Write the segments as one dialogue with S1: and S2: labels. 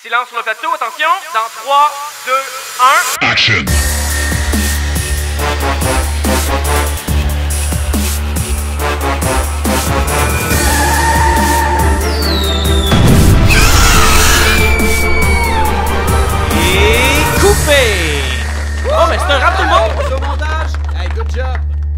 S1: Silence sur le plateau, attention, dans 3, 2, 1... Action! Et coupé! Oh, mais c'est un rap tout le monde!
S2: Au montage! Hey, good job!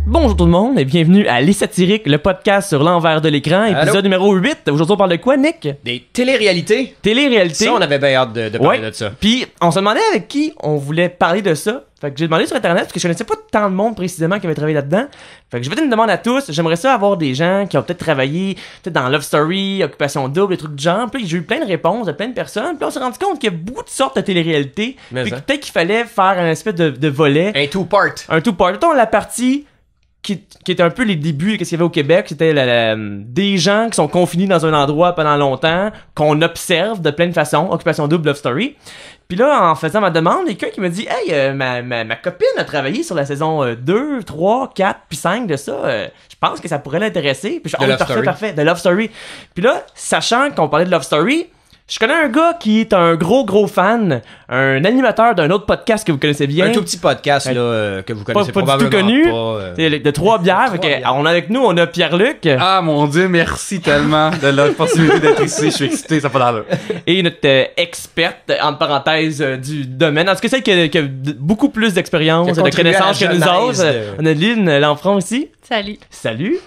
S1: Bonjour tout le monde et bienvenue à Les Satiriques, le podcast sur l'envers de l'écran, épisode numéro 8. Aujourd'hui, on parle de quoi, Nick?
S2: Des téléréalités.
S1: Télé-réalité.
S2: Ça, on avait bien hâte de parler de ça.
S1: Puis, on se demandait avec qui on voulait parler de ça. Fait que j'ai demandé sur Internet, parce que je connaissais pas tant de monde précisément qui avait travaillé là-dedans. Fait que j'ai fait une demande à tous. J'aimerais ça avoir des gens qui ont peut-être travaillé dans Love Story, Occupation Double, des trucs du genre. Puis j'ai eu plein de réponses de plein de personnes. Puis on s'est rendu compte qu'il y a beaucoup de sortes de téléréalités. Puis peut-être qu'il fallait faire un espèce de volet.
S2: Un two-part.
S1: Un two-part. Mettons la partie qui était un peu les débuts de ce qu'il y avait au Québec, c'était des gens qui sont confinés dans un endroit pendant longtemps, qu'on observe de plein de façons, Occupation Double, Love Story. Puis là, en faisant ma demande, il y a quelqu'un qui me dit « Hey, ma copine a travaillé sur la saison 2, 3, 4, puis 5 de ça. Je pense que ça pourrait l'intéresser. » Puis je dis « Oh, parfait, de Love Story. » Puis là, sachant qu'on parlait de Love Story, je connais un gars qui est un gros fan, un animateur d'un autre podcast que vous connaissez bien.
S2: Un tout petit podcast là, que vous connaissez probablement
S1: pas. Du tout connu,
S2: pas.
S1: de Trois bières. On a avec nous, on a Pierre-Luc.
S3: Ah mon Dieu, merci tellement de la possibilité d'être ici. Je suis excité, ça fait d'allure.
S1: Et notre experte, entre parenthèses, du domaine. En tout cas, celle qui a beaucoup plus d'expérience et de connaissances que nous autres. On a Lynn Lanfranc ici. Salut.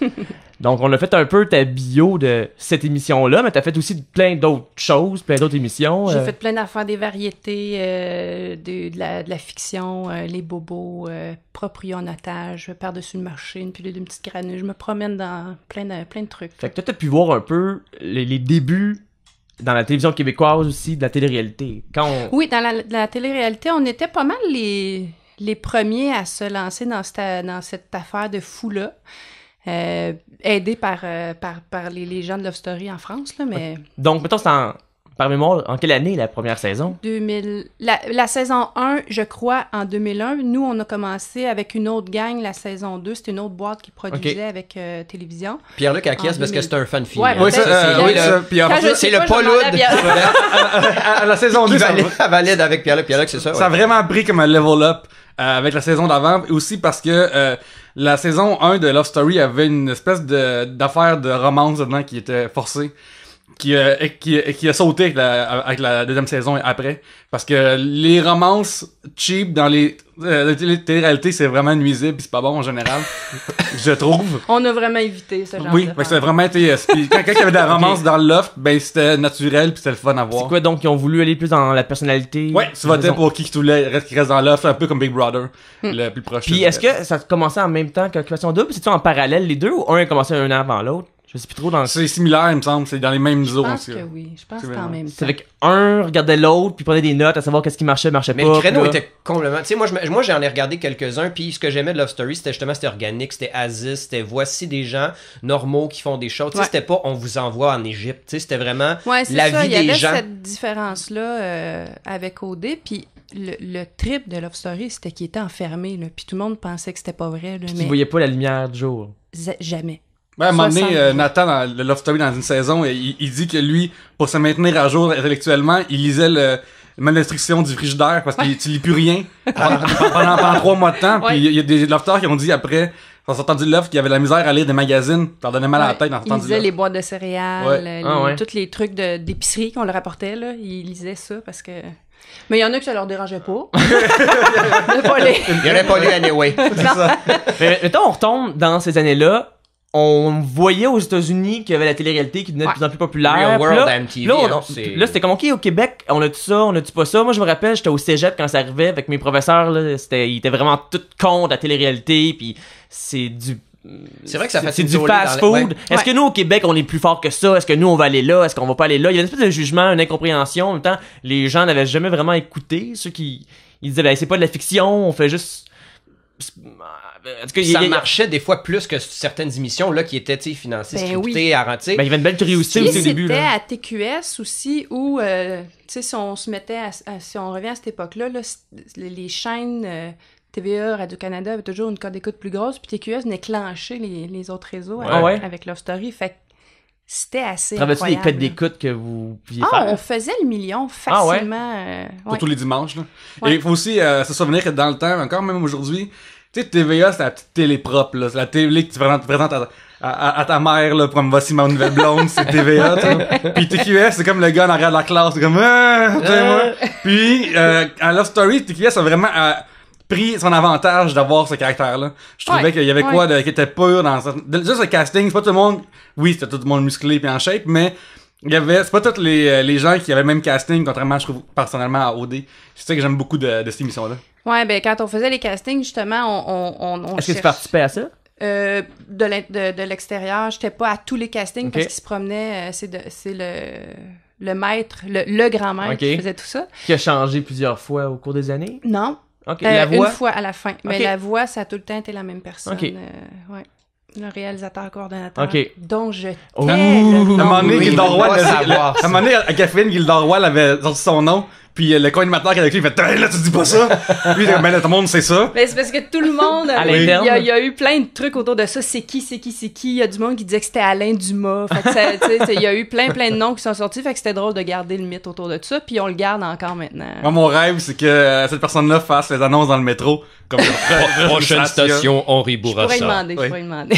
S1: Donc, on a fait un peu ta bio de cette émission-là, mais t'as fait aussi plein d'autres choses, plein d'autres émissions.
S4: J'ai fait plein d'affaires, des variétés, de la fiction, les bobos, proprio en otage, par-dessus le marché, une pilule d'une petite granule. Je me promène dans plein de trucs.
S1: Fait que toi, t'as pu voir un peu les débuts dans la télévision québécoise aussi, de la télé-réalité.
S4: Oui, dans la télé-réalité, on était pas mal les premiers à se lancer dans cette affaire de fou-là. Aidé par les gens de Love Story en France, là, mais...
S1: Donc, mettons, c'est par mémoire, en quelle année la première saison?
S4: 2000... La saison 1, je crois, en 2001. Nous, on a commencé avec une autre gang, la saison 2. C'était une autre boîte qui produisait avec Télévision.
S2: Pierre-Luc acquiesce parce que c'est un fan film.
S4: Ouais,
S3: oui, c'est
S2: le Paul
S3: à la saison 2.
S2: Ça valide avec Pierre-Luc. Pierre-Luc, c'est ça.
S3: Ça a vraiment pris comme un level up avec la saison d'avant. Et aussi parce que la saison 1 de Love Story avait une espèce d'affaire de romance dedans qui était forcée. Qui a sauté avec la deuxième saison après. Parce que les romances cheap dans les télé-réalités, c'est vraiment nuisible pis c'est pas bon en général, je trouve.
S4: On a vraiment évité ce genre de...
S3: Oui, ça a vraiment été... quand il y avait de la romance dans le loft, ben c'était naturel pis c'était le fun à voir.
S1: C'est quoi donc, ils ont voulu aller plus dans la personnalité?
S3: Ouais, tu votais pour qui reste dans l'offre, un peu comme Big Brother, le plus proche.
S1: Puis est-ce que ça a commencé en même temps qu'Occupation Double? C'est-tu en parallèle les deux ou un a commencé un an avant l'autre? Je sais plus trop dans...
S3: C'est similaire, il me semble, c'est dans les mêmes zones.
S4: Je pense que oui, je pense que c'est en même temps.
S1: C'est avec un regardait l'autre puis prenait des notes à savoir qu'est-ce qui marchait pas.
S2: Mais le créneau était complètement... Tu sais, moi j'en ai regardé quelques-uns, puis ce que j'aimais de Love Story, c'était organique, c'était Aziz, c'était voici des gens normaux qui font des choses. Tu sais, c'était pas on vous envoie en Égypte, tu sais, c'était vraiment la vie des gens.
S4: Il y avait cette différence-là avec OD, puis le trip de Love Story, c'était qu'il était enfermé, là, puis tout le monde pensait que c'était pas vrai. Là,
S1: mais il voyait pas la lumière du jour.
S4: Jamais.
S3: Ouais, à un moment donné, Nathan, dans le Love Story, dans une saison, il dit que lui, pour se maintenir à jour intellectuellement, il lisait le manuel d'instruction du frigidaire parce que tu lis plus rien pendant 3 mois de temps. Puis il y a des lofters qui ont dit après, en sortant du loft, qu'il y avait de la misère à lire des magazines. Ça leur donnait mal à la tête en sortant du loft.
S4: Il lisait les boîtes de céréales, tous les trucs d'épicerie qu'on leur apportait, là. Il lisait ça parce que... Mais il y en a que ça leur dérangeait pas.
S2: Il y aurait pas lu anyway.
S1: C'est ça. Mais mettons, on retombe dans ces années-là. On voyait aux États-Unis qu'il y avait la télé-réalité qui devenait de plus en plus populaire.
S2: Real World MTV.
S1: Là, c'était comme, OK, au Québec, on a-tu ça, on a-tu pas ça? Moi, je me rappelle, j'étais au cégep quand ça arrivait avec mes professeurs, là, ils étaient vraiment tout contre la télé-réalité, puis c'est vrai que ça fait du fast-food. Est-ce que nous, au Québec, on est plus fort que ça? Est-ce que nous, on va aller là? Est-ce qu'on va pas aller là? Il y a une espèce de jugement, une incompréhension. En même temps, les gens n'avaient jamais vraiment écouté. Ceux qui ils disaient, ben, c'est pas de la fiction, on fait juste...
S2: Ça marchait des fois plus que certaines émissions là qui étaient financées, scriptées, arrêtées.
S1: Ben, il y avait une belle curiosité aussi au début.
S4: C'était à TQS aussi où, si on se mettait, si on revient à cette époque-là, là, les chaînes TVA, Radio-Canada avaient toujours une cote d'écoute plus grosse, puis TQS venait clencher les autres réseaux avec Love Story. Fait c'était assez
S1: Traverser les
S4: incroyable.
S1: codes d'écoute que vous pouviez
S4: Ah,
S1: faire.
S4: on faisait le million facilement.
S3: Pour
S4: Ouais.
S3: tous les dimanches. Là.
S4: Ouais.
S3: Et il faut aussi se souvenir que dans le temps, encore même aujourd'hui, tu sais, TVA, c'est la petite télé propre. Là. C'est la télé que tu présentes à ta mère, là, pour me voici ma nouvelle blonde, c'est TVA, tu sais. Puis TQS, c'est comme le gars en arrière de la classe, c'est comme, tu sais, moi. Puis, à Love Story, TQS a vraiment pris son avantage d'avoir ce caractère-là. Je trouvais qu'il y avait quoi qui était pur dans juste le casting, c'est pas tout le monde, oui, c'était tout le monde musclé puis en shape, mais il y avait, c'est pas tous les gens qui avaient le même casting, contrairement, je trouve, personnellement, à OD. C'est ça que j'aime beaucoup de cette émission-là.
S4: Ouais, ben quand on faisait les castings, justement, on
S1: Est-ce que tu participais à ça?
S4: De l'extérieur, j'étais pas à tous les castings parce qu'il se promenait, c'est le maître, le grand maître qui faisait tout ça.
S1: Qui a changé plusieurs fois au cours des années?
S4: Non.
S1: OK. La voix?
S4: Une fois à la fin. Mais la voix, ça a tout le temps été la même personne.
S1: OK.
S4: Ouais. Le réalisateur coordonnateur.
S1: OK.
S4: Dont je
S1: Oh.
S4: tais
S3: À un
S4: le nom.
S3: moment donné,
S2: Oui,
S3: Gildor
S2: on
S3: Roy,
S2: va savoir
S3: à un moment donné, à Caféine, Gildor Roy avait sorti son nom, puis le co-animateur qui est avec lui, il fait, là, tu dis pas ça. Puis, ben là, tout le monde sait ça.
S4: Mais c'est parce que tout le monde,
S1: À
S4: il
S1: l'interne?
S4: y a eu plein de trucs autour de ça. C'est qui? Il y a du monde qui disait que c'était Alain Dumas. Fait que ça, tu sais, il y a eu plein de noms qui sont sortis. Fait que c'était drôle de garder le mythe autour de ça. Puis on le garde encore maintenant.
S3: Moi, mon rêve, c'est que cette personne-là fasse les annonces dans le métro. Comme
S2: Prochaine station, Henri
S4: Je pourrais
S2: Bourassa.
S4: demander, je pourrais demander.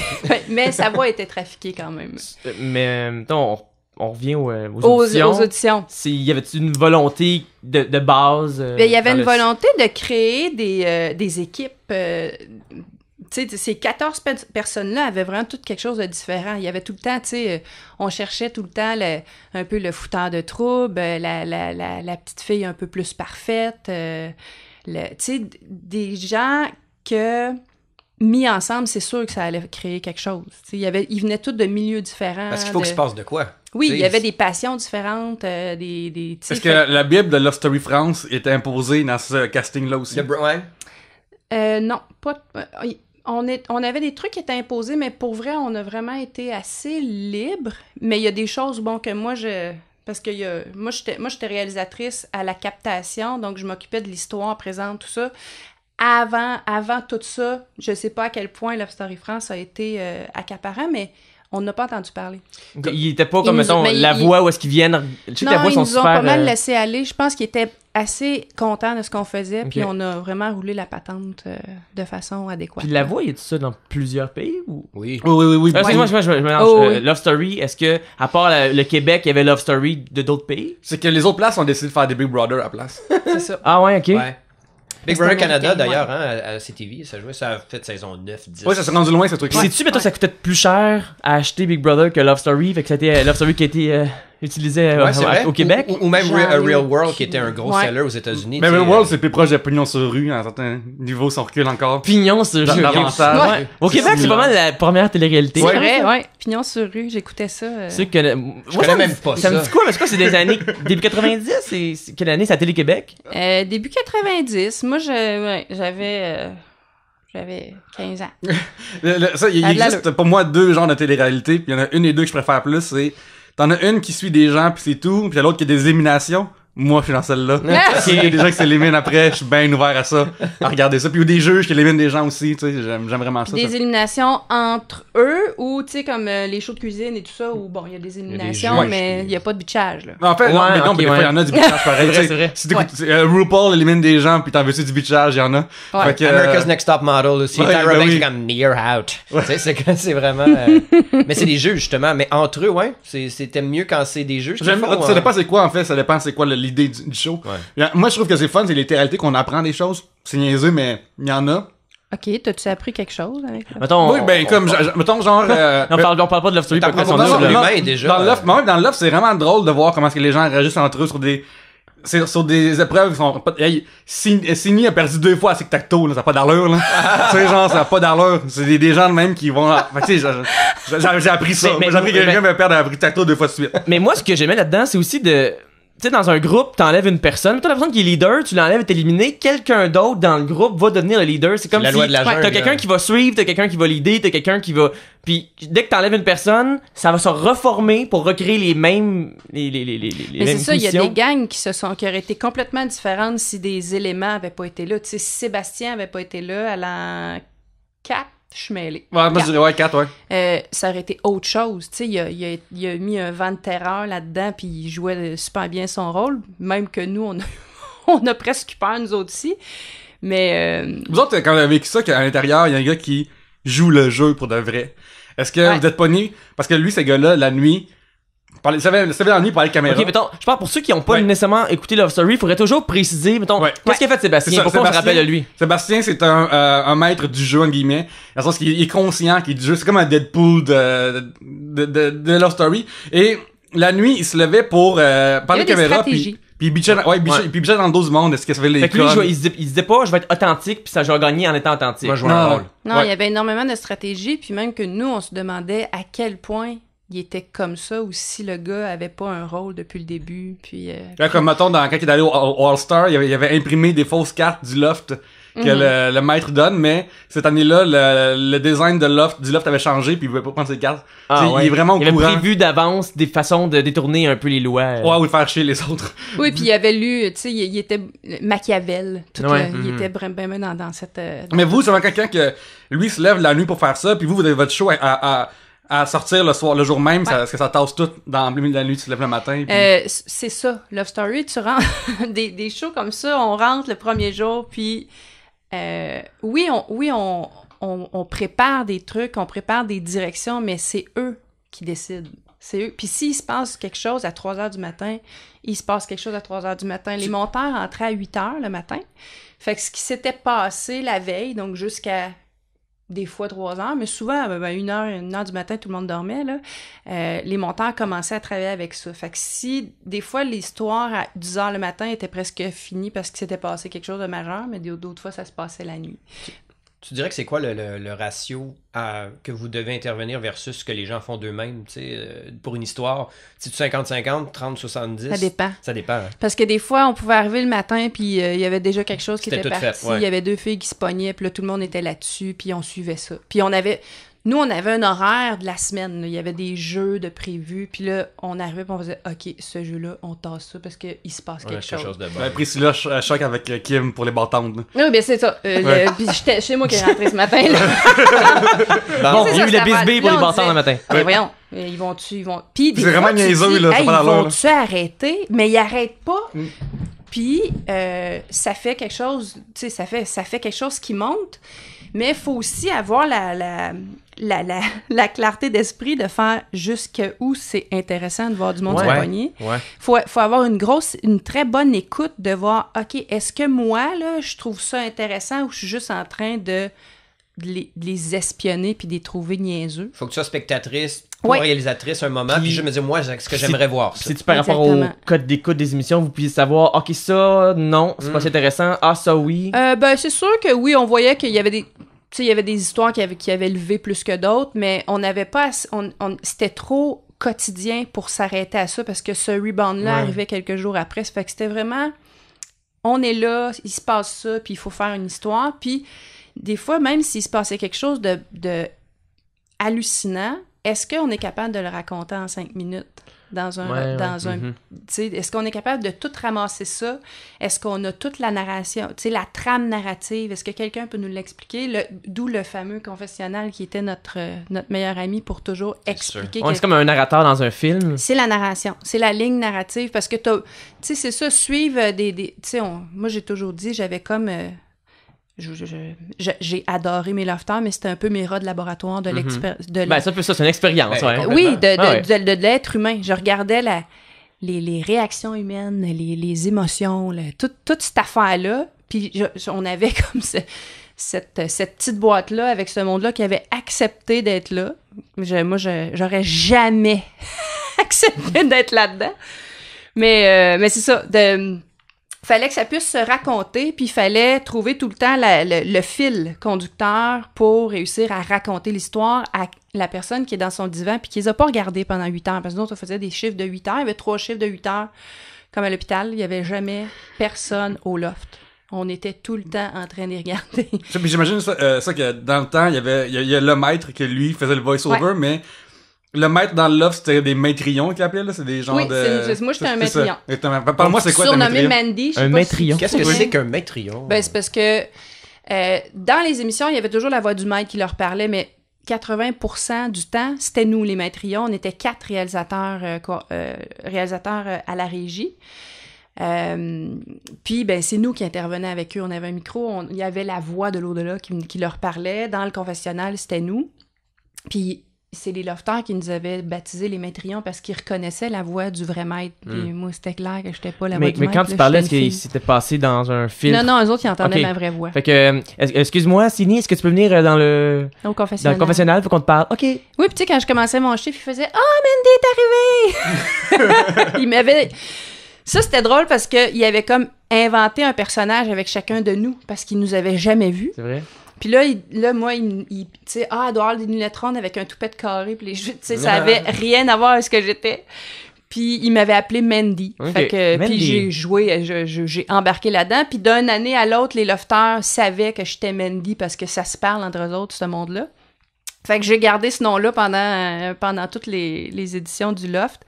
S4: Mais sa voix était trafiquée quand même.
S1: Mais, mettons, on revient aux
S4: Aux
S1: auditions.
S4: auditions.
S1: Y avait-tu une volonté de base?
S4: Ben, il y avait
S1: dans
S4: une
S1: le-
S4: volonté de créer des équipes. Tu sais, ces 14 personnes-là avaient vraiment tout quelque chose de différent. Il y avait tout le temps, tu sais, on cherchait tout le temps un peu le fouteur de trouble, la petite fille un peu plus parfaite. Tu sais, des gens que, mis ensemble, c'est sûr que ça allait créer quelque chose. Tu sais, ils venaient tous de milieux différents.
S2: Parce qu'il faut qu'il se passe de quoi.
S4: Oui,
S2: Tu sais,
S4: il y avait des passions différentes, des tu sais,
S3: Est-ce que la Bible de Love Story France était imposée dans ce casting-là aussi?
S4: Non, pas. On avait des trucs qui étaient imposés, mais pour vrai, on a vraiment été assez libre. Mais il y a des choses, bon, que moi, parce que moi, j'étais réalisatrice à la captation, donc je m'occupais de l'histoire présente, tout ça. Avant tout ça, je sais pas à quel point Love Story France a été accaparant, mais on n'a pas entendu parler.
S1: Il était pas comme,
S4: nous-
S1: mettons,
S4: mais
S1: la
S4: il-
S1: voix où est-ce qu'ils viennent. Je sais que
S4: Non,
S1: la voix
S4: ils
S1: sont
S4: nous ont
S1: super.
S4: pas mal laissé aller. Je pense qu'ils étaient assez contents de ce qu'on faisait, puis
S1: Ok.
S4: on a vraiment roulé la patente de façon adéquate.
S1: Puis la voix, y a-tu ça dans plusieurs pays ou?
S2: Oui.
S3: Oui.
S1: Excuse-moi, je mélange.
S4: Oh, oui.
S1: Love Story, est-ce que, à part le Québec, il y avait Love Story de d'autres pays?
S3: C'est que les autres places ont décidé de faire des Big Brother à la place.
S4: C'est ça.
S1: Ah ouais, ok.
S2: Ouais. Big Brother
S4: C'est
S2: Canada,
S4: américain,
S2: d'ailleurs, hein, à CTV, ça jouait, ça a fait saison 9, 10.
S3: Oui, ça s'est rendu loin, ce
S1: Puis
S3: truc-là.
S1: sais-tu, mettons, ça coûtait plus cher à acheter Big Brother que Love Story, fait que c'était Love Story qui a été utilisé
S2: Ouais, c'est vrai.
S1: au Québec?
S2: Ou même
S4: J'en ai
S2: Real World,
S4: aucune
S2: qui était un gros
S4: idée.
S2: seller aux États-Unis.
S3: Mais
S2: tu sais,
S3: Real World, c'est plus proche de Pignon sur rue, à un certain niveau, si on recule encore.
S1: Pignon sur rue.
S3: Davantage.
S1: Ouais. Au Québec, c'est pas mal la première télé-réalité.
S4: C'est
S3: Ouais.
S4: vrai, ouais. Pignon sur rue, j'écoutais ça.
S1: C'est que
S2: Je connais même pas
S1: ça me
S2: ça.
S1: dit quoi? Mais c'est quoi? C'est des années début 90? C'est quelle année? C'est à Télé-Québec?
S4: Début 90, moi, j'avais 15 ans.
S3: Ça, il
S4: À de
S3: existe pour moi deux genres de télé-réalité, puis il y en a une et deux que je préfère plus, c'est t'en as une qui suit des gens puis c'est tout, puis il y a l'autre qui a des éliminations. Moi, je suis dans celle-là. S'il y a des gens qui s'éliminent après, je suis bien ouvert à ça, à regarder ça. Puis il y a des juges qui éliminent des gens aussi, tu sais, j'aime vraiment ça.
S4: Des
S3: ça.
S4: éliminations entre eux, ou, tu sais, comme les shows de cuisine et tout ça, où, bon, il y a des éliminations,
S2: juges,
S4: mais
S2: puis-
S4: il n'y a pas de bitchage, là.
S3: En fait,
S1: Ouais,
S3: non, mais
S1: ok,
S3: des fois, il y en a du bitchage pareil.
S1: C'est vrai,
S3: tu sais.
S1: c'est vrai.
S3: Si t'écoutes, RuPaul élimine des gens, puis t'en veux-tu du bitchage, il y en a.
S4: Ouais.
S3: Fait que,
S2: America's Next Top Model aussi.
S3: ouais,
S2: Tyra
S3: ben
S2: Banks,
S3: oui.
S2: c'est comme You're out. Tu sais, c'est vraiment. Mais c'est des juges, justement. Mais entre eux, ouais. C'était mieux quand c'est des juges.
S3: J'aime, ça dépend c'est quoi en fait, ça dépend c'est quoi l'idée du show.
S2: Ouais.
S3: Moi je trouve que c'est fun, c'est les réalités qu'on apprend des choses. C'est niaiseux, mais il y en a.
S4: OK, t'as-tu appris quelque chose avec ça?
S1: Mettons,
S3: Oui, ben comme, mettons genre...
S1: on parle pas de Love Story, pas
S2: T'apprends
S1: pression
S2: pas
S1: double,
S2: sur
S1: là.
S2: l'humain, déjà.
S3: Dans le loft, mais même dans le loft, c'est vraiment drôle de voir comment est-ce que les gens réagissent entre eux sur des... sur des épreuves qui sont pas... Hey, Signy a perdu 2 fois à Tic-Tac-Toe, là, ça n'a pas d'allure, là. Tu sais, genre, ça n'a pas d'allure. C'est des gens de même qui vont... Fait que, tu sais, j'ai appris ça.
S1: Mais-
S3: J'ai appris que
S1: mais-
S3: quelqu'un me perdre à Tic-Tac-Toe 2 fois de suite.
S1: Mais moi, ce que j'aimais là-dedans, c'est aussi de... Tu sais, dans un groupe, t'enlèves une personne. Toi, la personne qui est leader, tu l'enlèves, t'es éliminé. Quelqu'un d'autre dans le groupe va devenir le leader. C'est comme
S2: la
S1: si
S2: loi de la jungle,
S1: t'as quelqu'un
S2: là.
S1: qui va suivre, t'as quelqu'un qui va leader, t'as quelqu'un qui va... Puis dès que t'enlèves une personne, ça va se reformer pour recréer les mêmes... les
S4: Mais
S1: mêmes
S4: c'est ça, il y a
S1: positions.
S4: des gangs qui auraient été complètement différentes si des éléments avaient pas été là. Tu sais, si Sébastien avait pas été là à l'an 4, Je suis mêlée.
S3: Ouais, moi, je dirais 4,
S4: ça aurait été autre chose. Tu sais, il a mis un vent de terreur là-dedans, puis il jouait super bien son rôle. Même que nous, on a presque eu peur, nous autres aussi. Mais...
S3: Vous autres, quand vous avez vécu ça, qu'à l'intérieur, il y a un gars qui joue le jeu pour de vrai. Est-ce que vous êtes pogné? Parce que lui, ces gars-là, la nuit... Ça fait la nuit par les caméras.
S1: Ok, mettons, je parle pour ceux qui n'ont pas nécessairement écouté Love Story, il faudrait toujours préciser, mettons, qu'est-ce qu'il a fait Sébastien? Pourquoi on se rappelle de lui?
S3: Sébastien, c'est un maître du jeu, en guillemets. Dans le sens qu'il est conscient qu'il est du jeu. C'est comme un Deadpool de Love Story. Et la nuit, il se levait pour par les caméras. Puis il bitchait dans le dos du monde. Est-ce que ça fait les codes?
S1: Fait que lui, il se disait pas, je vais être authentique, puis ça, je vais gagner en étant authentique.
S2: Moi, je vois un rôle.
S4: Non, il y avait énormément de stratégie, puis même que nous, on se demandait à quel point il était comme ça, ou si le gars avait pas un rôle depuis le début, puis...
S3: Comme, mettons, quand il est allé au All-Star, il avait imprimé des fausses cartes du loft que le maître donne, mais cette année-là, le design du loft avait changé, puis il pouvait pas prendre ses cartes. Il est vraiment au courant.
S1: Il avait prévu d'avance des façons de détourner un peu les lois.
S3: Ouais, ou de faire chier les autres.
S4: Oui, puis il avait lu, tu sais, il était Machiavel, il était vraiment dans cette...
S3: mais vous, c'est vraiment quelqu'un que, lui, se lève la nuit pour faire ça, puis vous avez votre show à sortir le jour même, est-ce que ça tasse tout dans le milieu de la nuit, tu te lèves le matin? Puis...
S4: c'est ça, Love Story, tu rentres des shows comme ça, on rentre le premier jour, puis on prépare des trucs, on prépare des directions, mais c'est eux qui décident. C'est eux. Puis s'il se passe quelque chose à 3h du matin, il se passe quelque chose à 3h du matin. Les monteurs entraient à 8h le matin. Fait que ce qui s'était passé la veille, donc jusqu'à des fois 3 heures, mais souvent, 1h du matin, tout le monde dormait, là. Les monteurs commençaient à travailler avec ça. Fait que si, des fois, l'histoire à 10h le matin était presque finie parce que s'était passé quelque chose de majeur, mais d'autres fois, ça se passait la nuit.
S2: Tu dirais que c'est quoi le ratio que vous devez intervenir versus ce que les gens font d'eux-mêmes, tu sais, pour une histoire? C'est-tu 50-50, 30-70?
S4: Ça dépend.
S2: Ça dépend. Hein?
S4: Parce que des fois, on pouvait arriver le matin, puis il y avait déjà quelque chose qui était parti. Il y avait 2 filles qui se pognaient, puis là, tout le monde était là-dessus, puis on suivait ça. Puis on avait un horaire de la semaine. Là. Il y avait des jeux de prévus. Puis là, on arrivait et on faisait « OK, ce jeu-là, on tasse ça parce qu'il se passe quelque chose. »
S2: de bon.
S3: Priscilla choc avec Kim pour les bâtantes.
S4: Oui, bien c'est ça. Puis j'étais chez moi qui est rentré ce matin. Là.
S1: Bon, il y a eu le bisbille pour les bâtantes le matin.
S4: Voyons, ils vont... Puis
S3: c'est vraiment niaiseux, là.
S4: Hey, ils vont-tu arrêter? Mais ils arrêtent pas. Puis ça fait quelque chose... Tu sais, ça fait quelque chose qui monte. Mais il faut aussi avoir la clarté d'esprit de faire jusqu'où c'est intéressant de voir du monde se pogner. Faut avoir une très bonne écoute de voir, OK, est-ce que moi, là, je trouve ça intéressant ou je suis juste en train de les espionner puis de les trouver niaiseux?
S2: Faut que tu sois spectatrice, réalisatrice un moment, puis je me dis, moi, ce que j'aimerais voir.
S1: C'est par rapport au code d'écoute des émissions, vous pouviez savoir, OK, ça, non, c'est pas si intéressant, ah, ça, oui.
S4: C'est sûr que oui, on voyait qu'il y avait des... Tu sais, il y avait des histoires qui avaient levé plus que d'autres, mais on n'avait pas... c'était trop quotidien pour s'arrêter à ça, parce que ce rebound-là arrivait quelques jours après. Ça fait que c'était vraiment... On est là, il se passe ça, puis il faut faire une histoire. Puis, des fois, même s'il se passait quelque chose de hallucinant, est-ce qu'on est capable de le raconter en 5 minutes? Est-ce qu'on est capable de tout ramasser ça? Est-ce qu'on a toute la narration, la trame narrative? Est-ce que quelqu'un peut nous l'expliquer? D'où le fameux confessionnal qui était notre meilleur ami pour toujours expliquer.
S1: C'est comme un narrateur dans un film.
S4: C'est la narration, c'est la ligne narrative, parce que c'est ça, suivre moi j'ai toujours dit, j'avais comme... j'ai adoré mes lofters, mais c'était un peu mes rats de laboratoire de l'expérience.
S1: C'est une expérience.
S4: Oui, de l'être humain. Je regardais les réactions humaines, les émotions, toute cette affaire-là. Puis on avait comme cette petite boîte-là avec ce monde-là qui avait accepté d'être là. Moi, j'aurais jamais accepté d'être là-dedans. Mais c'est ça. Fallait que ça puisse se raconter, puis il fallait trouver tout le temps le fil conducteur pour réussir à raconter l'histoire à la personne qui est dans son divan, puis qui les a pas regardés pendant 8 heures. Parce que nous autres, on faisait des chiffres de 8 heures. Il y avait 3 chiffres de 8 heures. Comme à l'hôpital, il n'y avait jamais personne au loft. On était tout le temps en train de les regarder.
S3: Puis j'imagine ça que dans le temps, il y a le maître qui, lui, faisait le voice-over, mais... Le maître dans le loft, c'était des maîtrions qu'ils appelaient, là? C'est des genres de...
S4: moi, j'étais un maîtrion.
S3: Parle-moi, c'est quoi un maîtrion?
S4: Mandy.
S1: Un maîtrion.
S2: Qu'est-ce que c'est qu'un maîtrion?
S4: C'est parce que dans les émissions, il y avait toujours la voix du maître qui leur parlait, mais 80% du temps, c'était nous, les maîtrions. On était 4 réalisateurs à la régie. Puis, ben, c'est nous qui intervenions avec eux. On avait un micro, il y avait la voix de l'au-delà qui leur parlait. Dans le confessionnal, c'était nous. Puis, c'est les lofters qui nous avaient baptisé les maîtrions parce qu'ils reconnaissaient la voix du vrai maître. Puis moi, c'était clair que je n'étais pas la voix du maître.
S1: Mais quand tu parlais, est-ce qu'il s'était passé dans un film?
S4: Non, eux autres, ils entendaient ma vraie voix.
S1: Fait que, excuse-moi, Sini, est-ce que tu peux venir au confessionnal? Faut qu'on te parle. OK.
S4: Oui, puis tu sais, quand je commençais mon chiffre, il faisait « Ah, Mandy est arrivée! » Il m'avait... Ça, c'était drôle parce qu'il avait comme inventé un personnage avec chacun de nous parce qu'il nous avait jamais vus.
S1: C'est vrai?
S4: Puis là, moi, il tu sais, elle doit avoir des lunettes rondes avec un toupet carré, puis les cheveux, tu sais, ça avait rien à voir avec ce que j'étais. Puis il m'avait appelé Mandy. Okay. Fait que, puis j'ai joué, j'ai embarqué là-dedans. Puis d'une année à l'autre, les lofters savaient que j'étais Mandy parce que ça se parle entre eux autres, ce monde-là. Fait que j'ai gardé ce nom-là pendant toutes les éditions du Loft.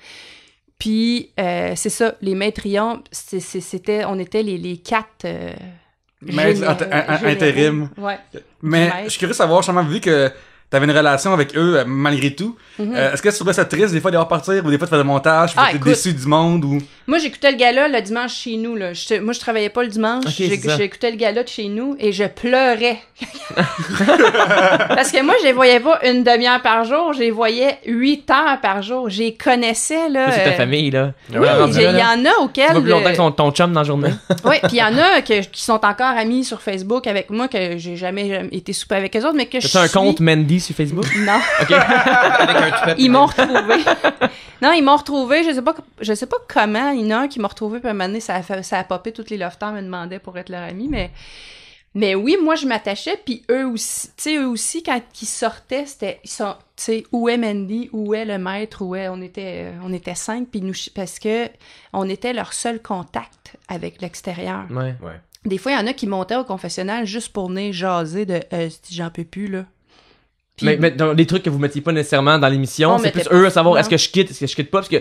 S4: Puis c'est ça, les maîtrions, on était les 4...
S3: intérim.
S4: Ouais.
S3: Mais je suis curieux de savoir, justement, vu que t'avais une relation avec eux malgré tout, est-ce que tu trouvais ça triste des fois de devoir partir ou des fois tu faisais le montage, tu étais déçu du monde ou...
S4: Moi, j'écoutais le gala le dimanche chez nous. Là. Moi, je travaillais pas le dimanche. J'écoutais le gala de chez nous et je pleurais. Parce que moi, je les voyais pas une demi-heure par jour, je les voyais 8 heures par jour. Je les connaissais. Là,
S1: c'est ta famille, là.
S4: Oui, il y en a auxquels...
S1: Tu vas plus longtemps que ton chum dans la journée.
S4: Oui, puis il y en a qui sont encore amis sur Facebook avec moi, que j'ai jamais été souper avec eux autres, mais que je suis...
S1: T'as un compte Mandy sur Facebook?
S4: Non.
S1: OK.
S2: Avec un toupet.
S4: Ils m'ont retrouvé. Non, ils m'ont retrouvé. Je sais pas comment. Il y en a un qui m'a retrouvé, puis à un moment donné, ça a popé. Tous les lofters me demandaient pour être leur ami, mais oui, moi, je m'attachais, puis eux aussi. Tu sais, eux aussi, quand ils sortaient, tu sais, où est Mandy, où est le maître, où est... On était 5, puis nous... Parce que on était leur seul contact avec l'extérieur.
S1: Ouais.
S4: Des fois, il y en a qui montaient au confessionnal juste pour venir jaser de « j'en peux plus, là ». Puis,
S1: mais dans les trucs que vous mettiez pas nécessairement dans l'émission, c'est plus eux à savoir est-ce que je quitte pas, parce que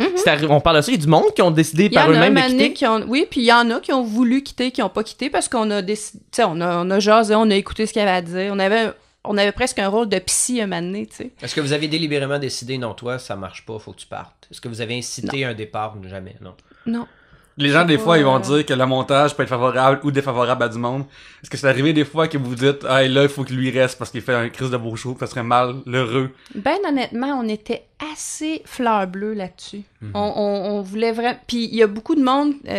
S1: on parle de ça, il y a du monde qui ont décidé par eux-mêmes de quitter.
S4: Oui, puis il y en a qui ont voulu quitter, qui ont pas quitté parce qu'on a décidé, on a jasé, on a écouté ce qu'il y avait à dire, on avait presque un rôle de psy un moment donné, tu sais.
S2: Est-ce que vous avez délibérément décidé non, toi ça marche pas, faut que tu partes? Est-ce que vous avez incité un départ? Jamais, non.
S4: Non.
S3: Les gens, des fois, ils vont dire que le montage peut être favorable ou défavorable à du monde. Est-ce que c'est arrivé des fois que vous dites « Ah, là, il faut qu'il lui reste parce qu'il fait un crise de beau show, ça serait malheureux. »
S4: Ben, honnêtement, on était assez fleur bleue là-dessus. On voulait vraiment... Puis il y a beaucoup de monde... tu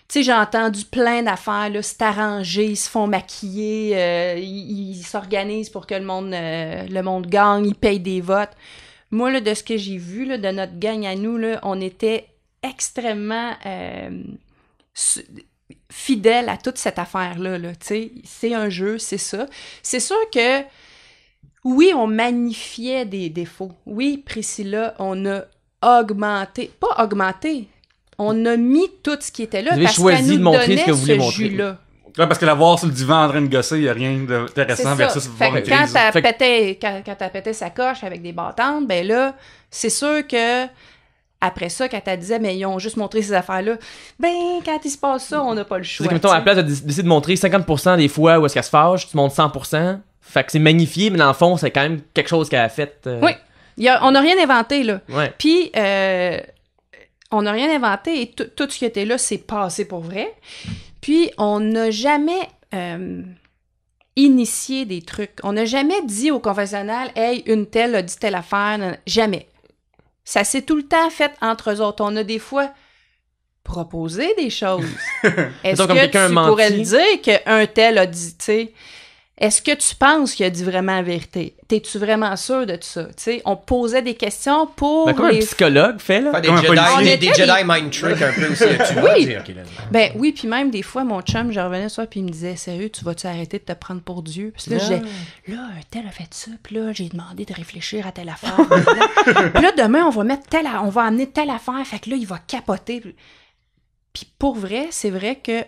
S4: sais, j'ai entendu plein d'affaires, là, c'est arrangé, ils se font maquiller, ils s'organisent pour que le monde gagne, ils payent des votes. Moi, là, de ce que j'ai vu, là, de notre gang à nous, là, on était extrêmement fidèle à toute cette affaire-là. Là, c'est un jeu, c'est ça. C'est sûr que, oui, on magnifiait des défauts. Oui, Priscilla, on a pas augmenté, on a mis tout ce qui était là.
S1: Vous avez choisi de montrer ce que vous voulez montrer.
S4: Jus-là.
S3: Ouais, parce que la voir sur le divan en train de gosser, il n'y a rien d'intéressant versus voir une
S4: quand
S3: crise.
S4: t'as pété sa coche avec des battantes, ben là, c'est sûr que après ça, quand elle disait, mais ils ont juste montré ces affaires-là, ben, quand il se passe ça, on n'a pas le choix.
S1: C'est que, mettons, à la place de décider de montrer 50% des fois où est-ce qu'elle se fâche, tu montres 100%. Fait que c'est magnifié, mais dans le fond, c'est quand même quelque chose qu'elle a fait.
S4: Oui. On n'a rien inventé, là.
S1: Ouais.
S4: Puis, on n'a rien inventé et tout ce qui était là, c'est passé pour vrai. Puis, on n'a jamais initié des trucs. On n'a jamais dit au confessionnal, « Hey, une telle a dit telle affaire. » Jamais. Ça s'est tout le temps fait entre eux autres. On a des fois proposé des choses. Est-ce que tu pourrais le dire qu'un tel a dit, tu sais, est-ce que tu penses qu'il a dit vraiment la vérité? T'es-tu vraiment sûr de tout ça? T'sais, on posait des questions pour...
S1: Ben, comme un psychologue fait, là.
S2: Des Jedi mind trick un peu aussi. Tu
S4: oui. Ben oui, puis même des fois, mon chum, je revenais sur puis il me disait, sérieux, tu vas-tu arrêter de te prendre pour Dieu? Puis là, un tel a fait ça, puis là, j'ai demandé de réfléchir à telle affaire. Puis là, demain, on va amener telle affaire, fait que là, il va capoter. Puis pour vrai, c'est vrai que...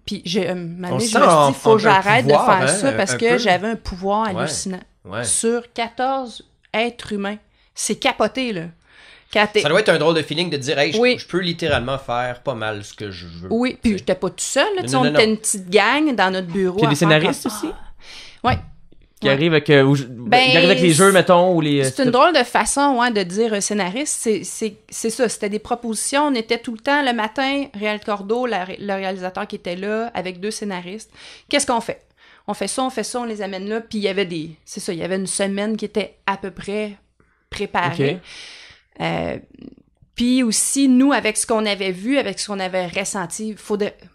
S4: puis je me suis dit, il faut que j'arrête de faire ça parce que j'avais un pouvoir hallucinant.
S2: Ouais.
S4: Sur 14 êtres humains. C'est capoté, là.
S2: Ça doit être un drôle de feeling de dire, hey, je peux littéralement faire pas mal ce que je veux.
S4: Oui, puis j'étais pas tout seul. On était une petite gang dans notre bureau.
S1: Puis il y a des scénaristes aussi?
S4: Oui.
S1: Qui arrivent avec, qui arrivent avec les jeux, mettons, ou les...
S4: C'est une drôle de façon de dire scénariste. C'est ça, c'était des propositions. On était tout le temps, le matin, Réal Cordeau, le réalisateur qui était là, avec 2 scénaristes. Qu'est-ce qu'on fait? On fait ça, on les amène là. Puis il y avait il y avait une semaine qui était à peu près préparée. Okay. Puis aussi, nous, avec ce qu'on avait vu, avec ce qu'on avait ressenti,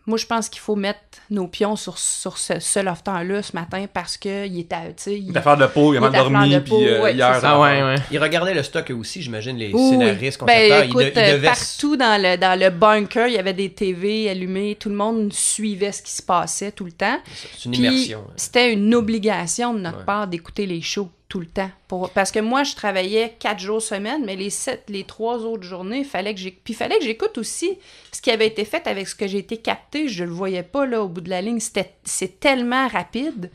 S4: moi, je pense qu'il faut mettre nos pions sur ce lofter-là ce matin parce qu'il était, tu sais...
S3: Il affaire de peau, il a mal dormi, puis hier...
S2: Il regardait le stock aussi, j'imagine, les scénaristes, concepteurs.
S4: Écoute, partout dans le bunker, il y avait des TV allumées, tout le monde suivait ce qui se passait tout le temps.
S2: C'est une immersion.
S4: Puis, c'était une obligation de notre part d'écouter les shows tout le temps. Parce que moi, je travaillais 4 jours semaine, mais les 3 autres journées, il fallait que j'écoute aussi ce qui avait été fait avec ce que j'ai été capté. Je le voyais pas, là, au bout de la ligne. C'est tellement rapide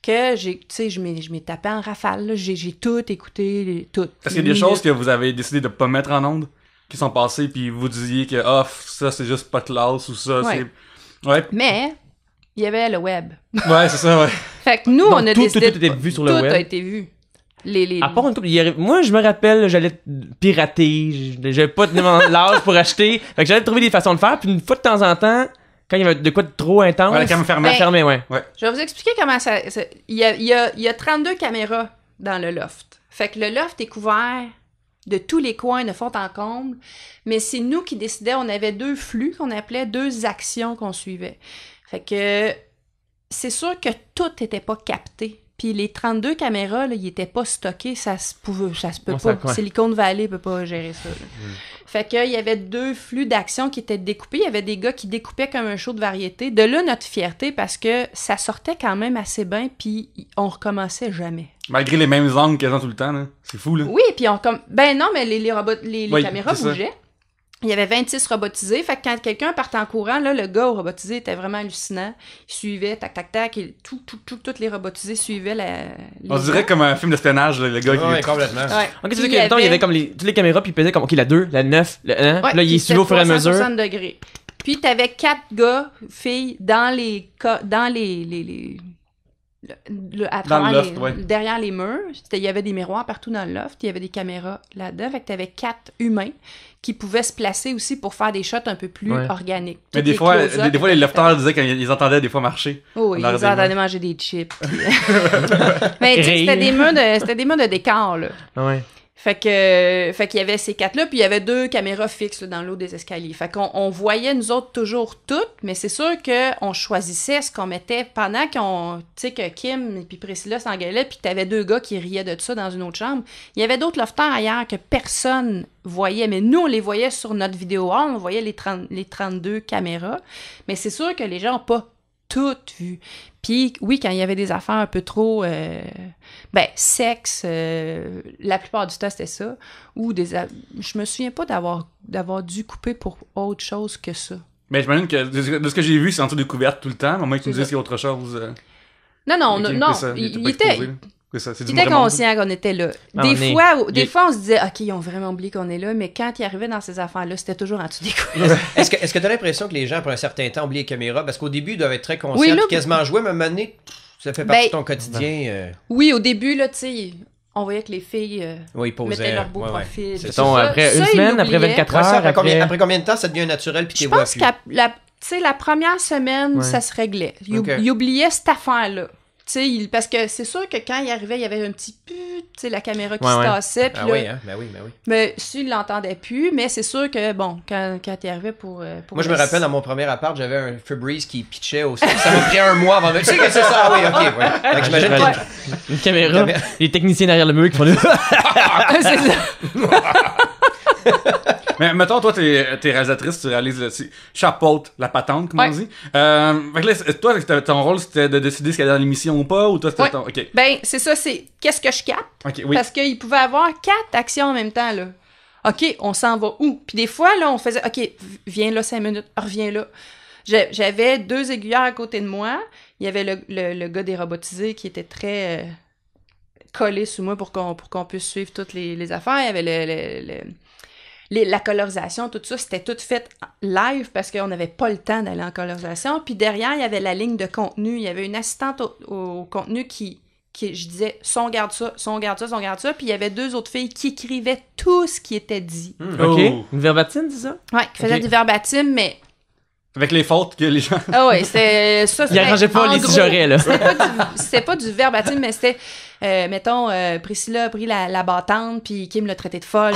S4: que je m'ai tapé en rafale, là. J'ai tout écouté, tout.
S3: Est-ce qu'il y a des choses que vous avez décidé de pas mettre en ondes, qui sont passées, puis vous disiez que, ça, c'est juste pas classe, ou ça, c'est... Ouais.
S4: Mais... il y avait le web.
S3: Ouais, c'est ça, ouais.
S4: Fait que nous, on a décidé...
S1: Tout était vu sur le web.
S4: Tout a été vu.
S1: À part une couple, moi, je me rappelle, j'allais pirater, j'avais pas l'âge pour acheter. Fait que j'allais trouver des façons de faire, puis une fois de temps en temps, quand il y avait de quoi de trop intense...
S3: Ouais, la caméra
S1: fermée, ouais.
S4: Je vais vous expliquer comment ça... Il y a 32 caméras dans le loft. Fait que le loft est couvert de tous les coins, de fond en comble, mais c'est nous qui décidions. On avait 2 flux qu'on appelait 2 actions qu'on suivait. Fait que c'est sûr que tout n'était pas capté. Puis les 32 caméras, là, ils n'étaient pas stockés, ça se peut pas. Silicon Valley peut pas gérer ça. Fait qu'il y avait 2 flux d'actions qui étaient découpés. Il y avait des gars qui découpaient comme un show de variété. De là, notre fierté, parce que ça sortait quand même assez bien, puis on recommençait jamais.
S3: Malgré les mêmes angles quasiment tout le temps, là. C'est fou, là.
S4: Oui, puis ben non, mais les caméras bougeaient. Il y avait 26 robotisés. Fait que quand quelqu'un partait en courant, là, le gars au robotisé était vraiment hallucinant. Il suivait, tac, tac, tac, et toutes les robotisés suivaient
S3: On dirait comme un film d'espionnage, le gars qui...
S2: Oui, complètement.
S1: Ouais. Ok, tu sais qu'il y avait comme toutes les caméras, puis il pesait comme, ok, la 2, la 9, le 1.
S4: Ouais,
S1: là, il est suivi au fur et à mesure.
S4: 60 degrés. Puis t'avais 4 gars, filles, dans les à travers
S3: dans le loft,
S4: derrière les murs. Il y avait des miroirs partout dans le loft. Il y avait des caméras là-dedans. Fait que t'avais 4 humains qui pouvaient se placer aussi pour faire des shots un peu plus organiques.
S3: Mais des fois, les lofters disaient qu'ils entendaient des fois marcher.
S4: Oh, ils entendaient manger des chips. Mais tu sais, c'était des murs de décor, là.
S1: Ouais.
S4: Fait qu'il y avait ces 4-là, puis il y avait 2 caméras fixes là, dans l'eau des escaliers. Fait qu'on voyait nous autres toujours toutes, mais c'est sûr qu'on choisissait ce qu'on mettait pendant tu sais, que Kim et puis Priscilla s'engueulaient, puis t'avais 2 gars qui riaient de ça dans une autre chambre. Il y avait d'autres lofters ailleurs que personne voyait, mais nous, on les voyait sur notre vidéo on voyait les 32 caméras, mais c'est sûr que les gens n'ont pas toutes vues. Puis oui, quand il y avait des affaires un peu trop sexe, la plupart du temps c'était ça, ou je me souviens pas d'avoir dû couper pour autre chose que ça.
S3: Mais j'imagine que de ce que j'ai vu, c'est en dessous des couvertes tout le temps, au moins que tu me dises qu'il y a autre chose.
S4: Non, il était conscient qu'on était là. Des fois, on se disait, OK, ils ont vraiment oublié qu'on est là, mais quand ils arrivaient dans ces affaires-là, c'était toujours en dessous des couvertes.
S2: Est-ce que tu as l'impression que les gens, pour un certain temps, oublient les caméras? Parce qu'au début, ils doivent être très conscients, puis quasiment jouer, mais à un moment donné, ça fait partie de ton quotidien.
S4: Oui, au début, là, tu sais, on voyait que les filles mettaient leur beau profil.
S1: Après une semaine, après 24 heures.
S2: Après combien de temps ça devient naturel, puis tu les vois plus?
S4: Je pense que la première semaine, ça se réglait. Ils oubliaient cette affaire-là. Parce que c'est sûr que quand il arrivait, il y avait un petit put, la caméra qui se tassait.
S2: Oui, ben oui.
S4: Mais s'il l'entendait plus, mais c'est sûr que, bon, quand il arrivait pour
S2: moi, je me rappelle, dans mon premier appart, j'avais un Febreze qui pitchait au sol. Ça m'a pris un mois avant de... Tu sais que c'est ça? Oui, OK, ouais. Donc, j'imagine
S1: une caméra, les techniciens derrière le mur qui font le...
S4: C'est ça.
S3: Mais mettons, toi, t'es réalisatrice, tu réalises chapeaute la patente, comme on dit. Fait que là, toi, ton rôle, c'était de décider ce qu'il y a dans l'émission ou pas, ou toi, c'était ton... OK.
S4: Ben, c'est ça, c'est qu'est-ce que je capte?
S3: Okay, oui.
S4: Parce qu'il pouvait avoir 4 actions en même temps, là. OK, on s'en va où? Puis des fois, là, on faisait, OK, viens là 5 minutes, reviens là. J'avais 2 aiguilleurs à côté de moi. Il y avait le gars des robotisés qui était très collé sous moi pour qu'on puisse suivre toutes les affaires. Il y avait la colorisation, tout ça, c'était tout fait live parce qu'on n'avait pas le temps d'aller en colorisation. Puis derrière, il y avait la ligne de contenu. Il y avait une assistante au contenu qui je disais, son garde ça. Puis il y avait 2 autres filles qui écrivaient tout ce qui était dit.
S1: OK. Une verbatim, c'est ça?
S4: Ouais, qui faisait du verbatim, mais...
S3: Avec les fautes que les gens...
S4: Ah ouais, c'est ça.
S1: Il arrangeait pas les tigerets, là.
S4: C'était pas du verbatim, mais c'était, mettons, Priscilla a pris la battante, puis Kim l'a traité de folle.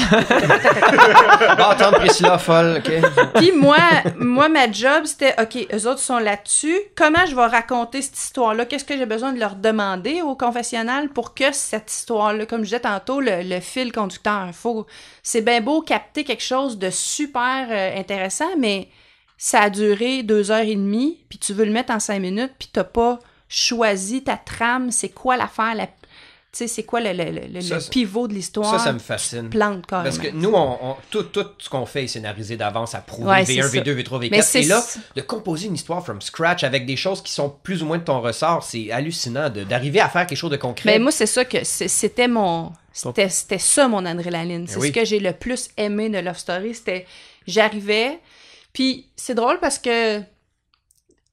S2: Battante, Priscilla, folle, OK.
S4: Puis moi, ma job, c'était, OK, eux autres sont là-dessus. Comment je vais raconter cette histoire-là? Qu'est-ce que j'ai besoin de leur demander au confessionnal pour que cette histoire-là, comme je disais tantôt, le fil conducteur, c'est bien beau capter quelque chose de super intéressant, mais... Ça a duré 2h30, puis tu veux le mettre en 5 minutes, puis t'as pas choisi ta trame, c'est quoi l'affaire, tu sais, c'est quoi le pivot de l'histoire.
S2: Ça me fascine.
S4: Plante carrément.
S2: Parce que nous, tout ce qu'on fait est scénarisé d'avance, approuvé, V1, V2, V3, V4.
S4: Mais
S2: et là, de composer une histoire from scratch avec des choses qui sont plus ou moins de ton ressort, c'est hallucinant d'arriver à faire quelque chose de concret.
S4: Mais moi, c'est ça que c'était c'était ça mon adrénaline. C'est ce que j'ai le plus aimé de Love Story. C'était, j'arrivais... Puis c'est drôle parce que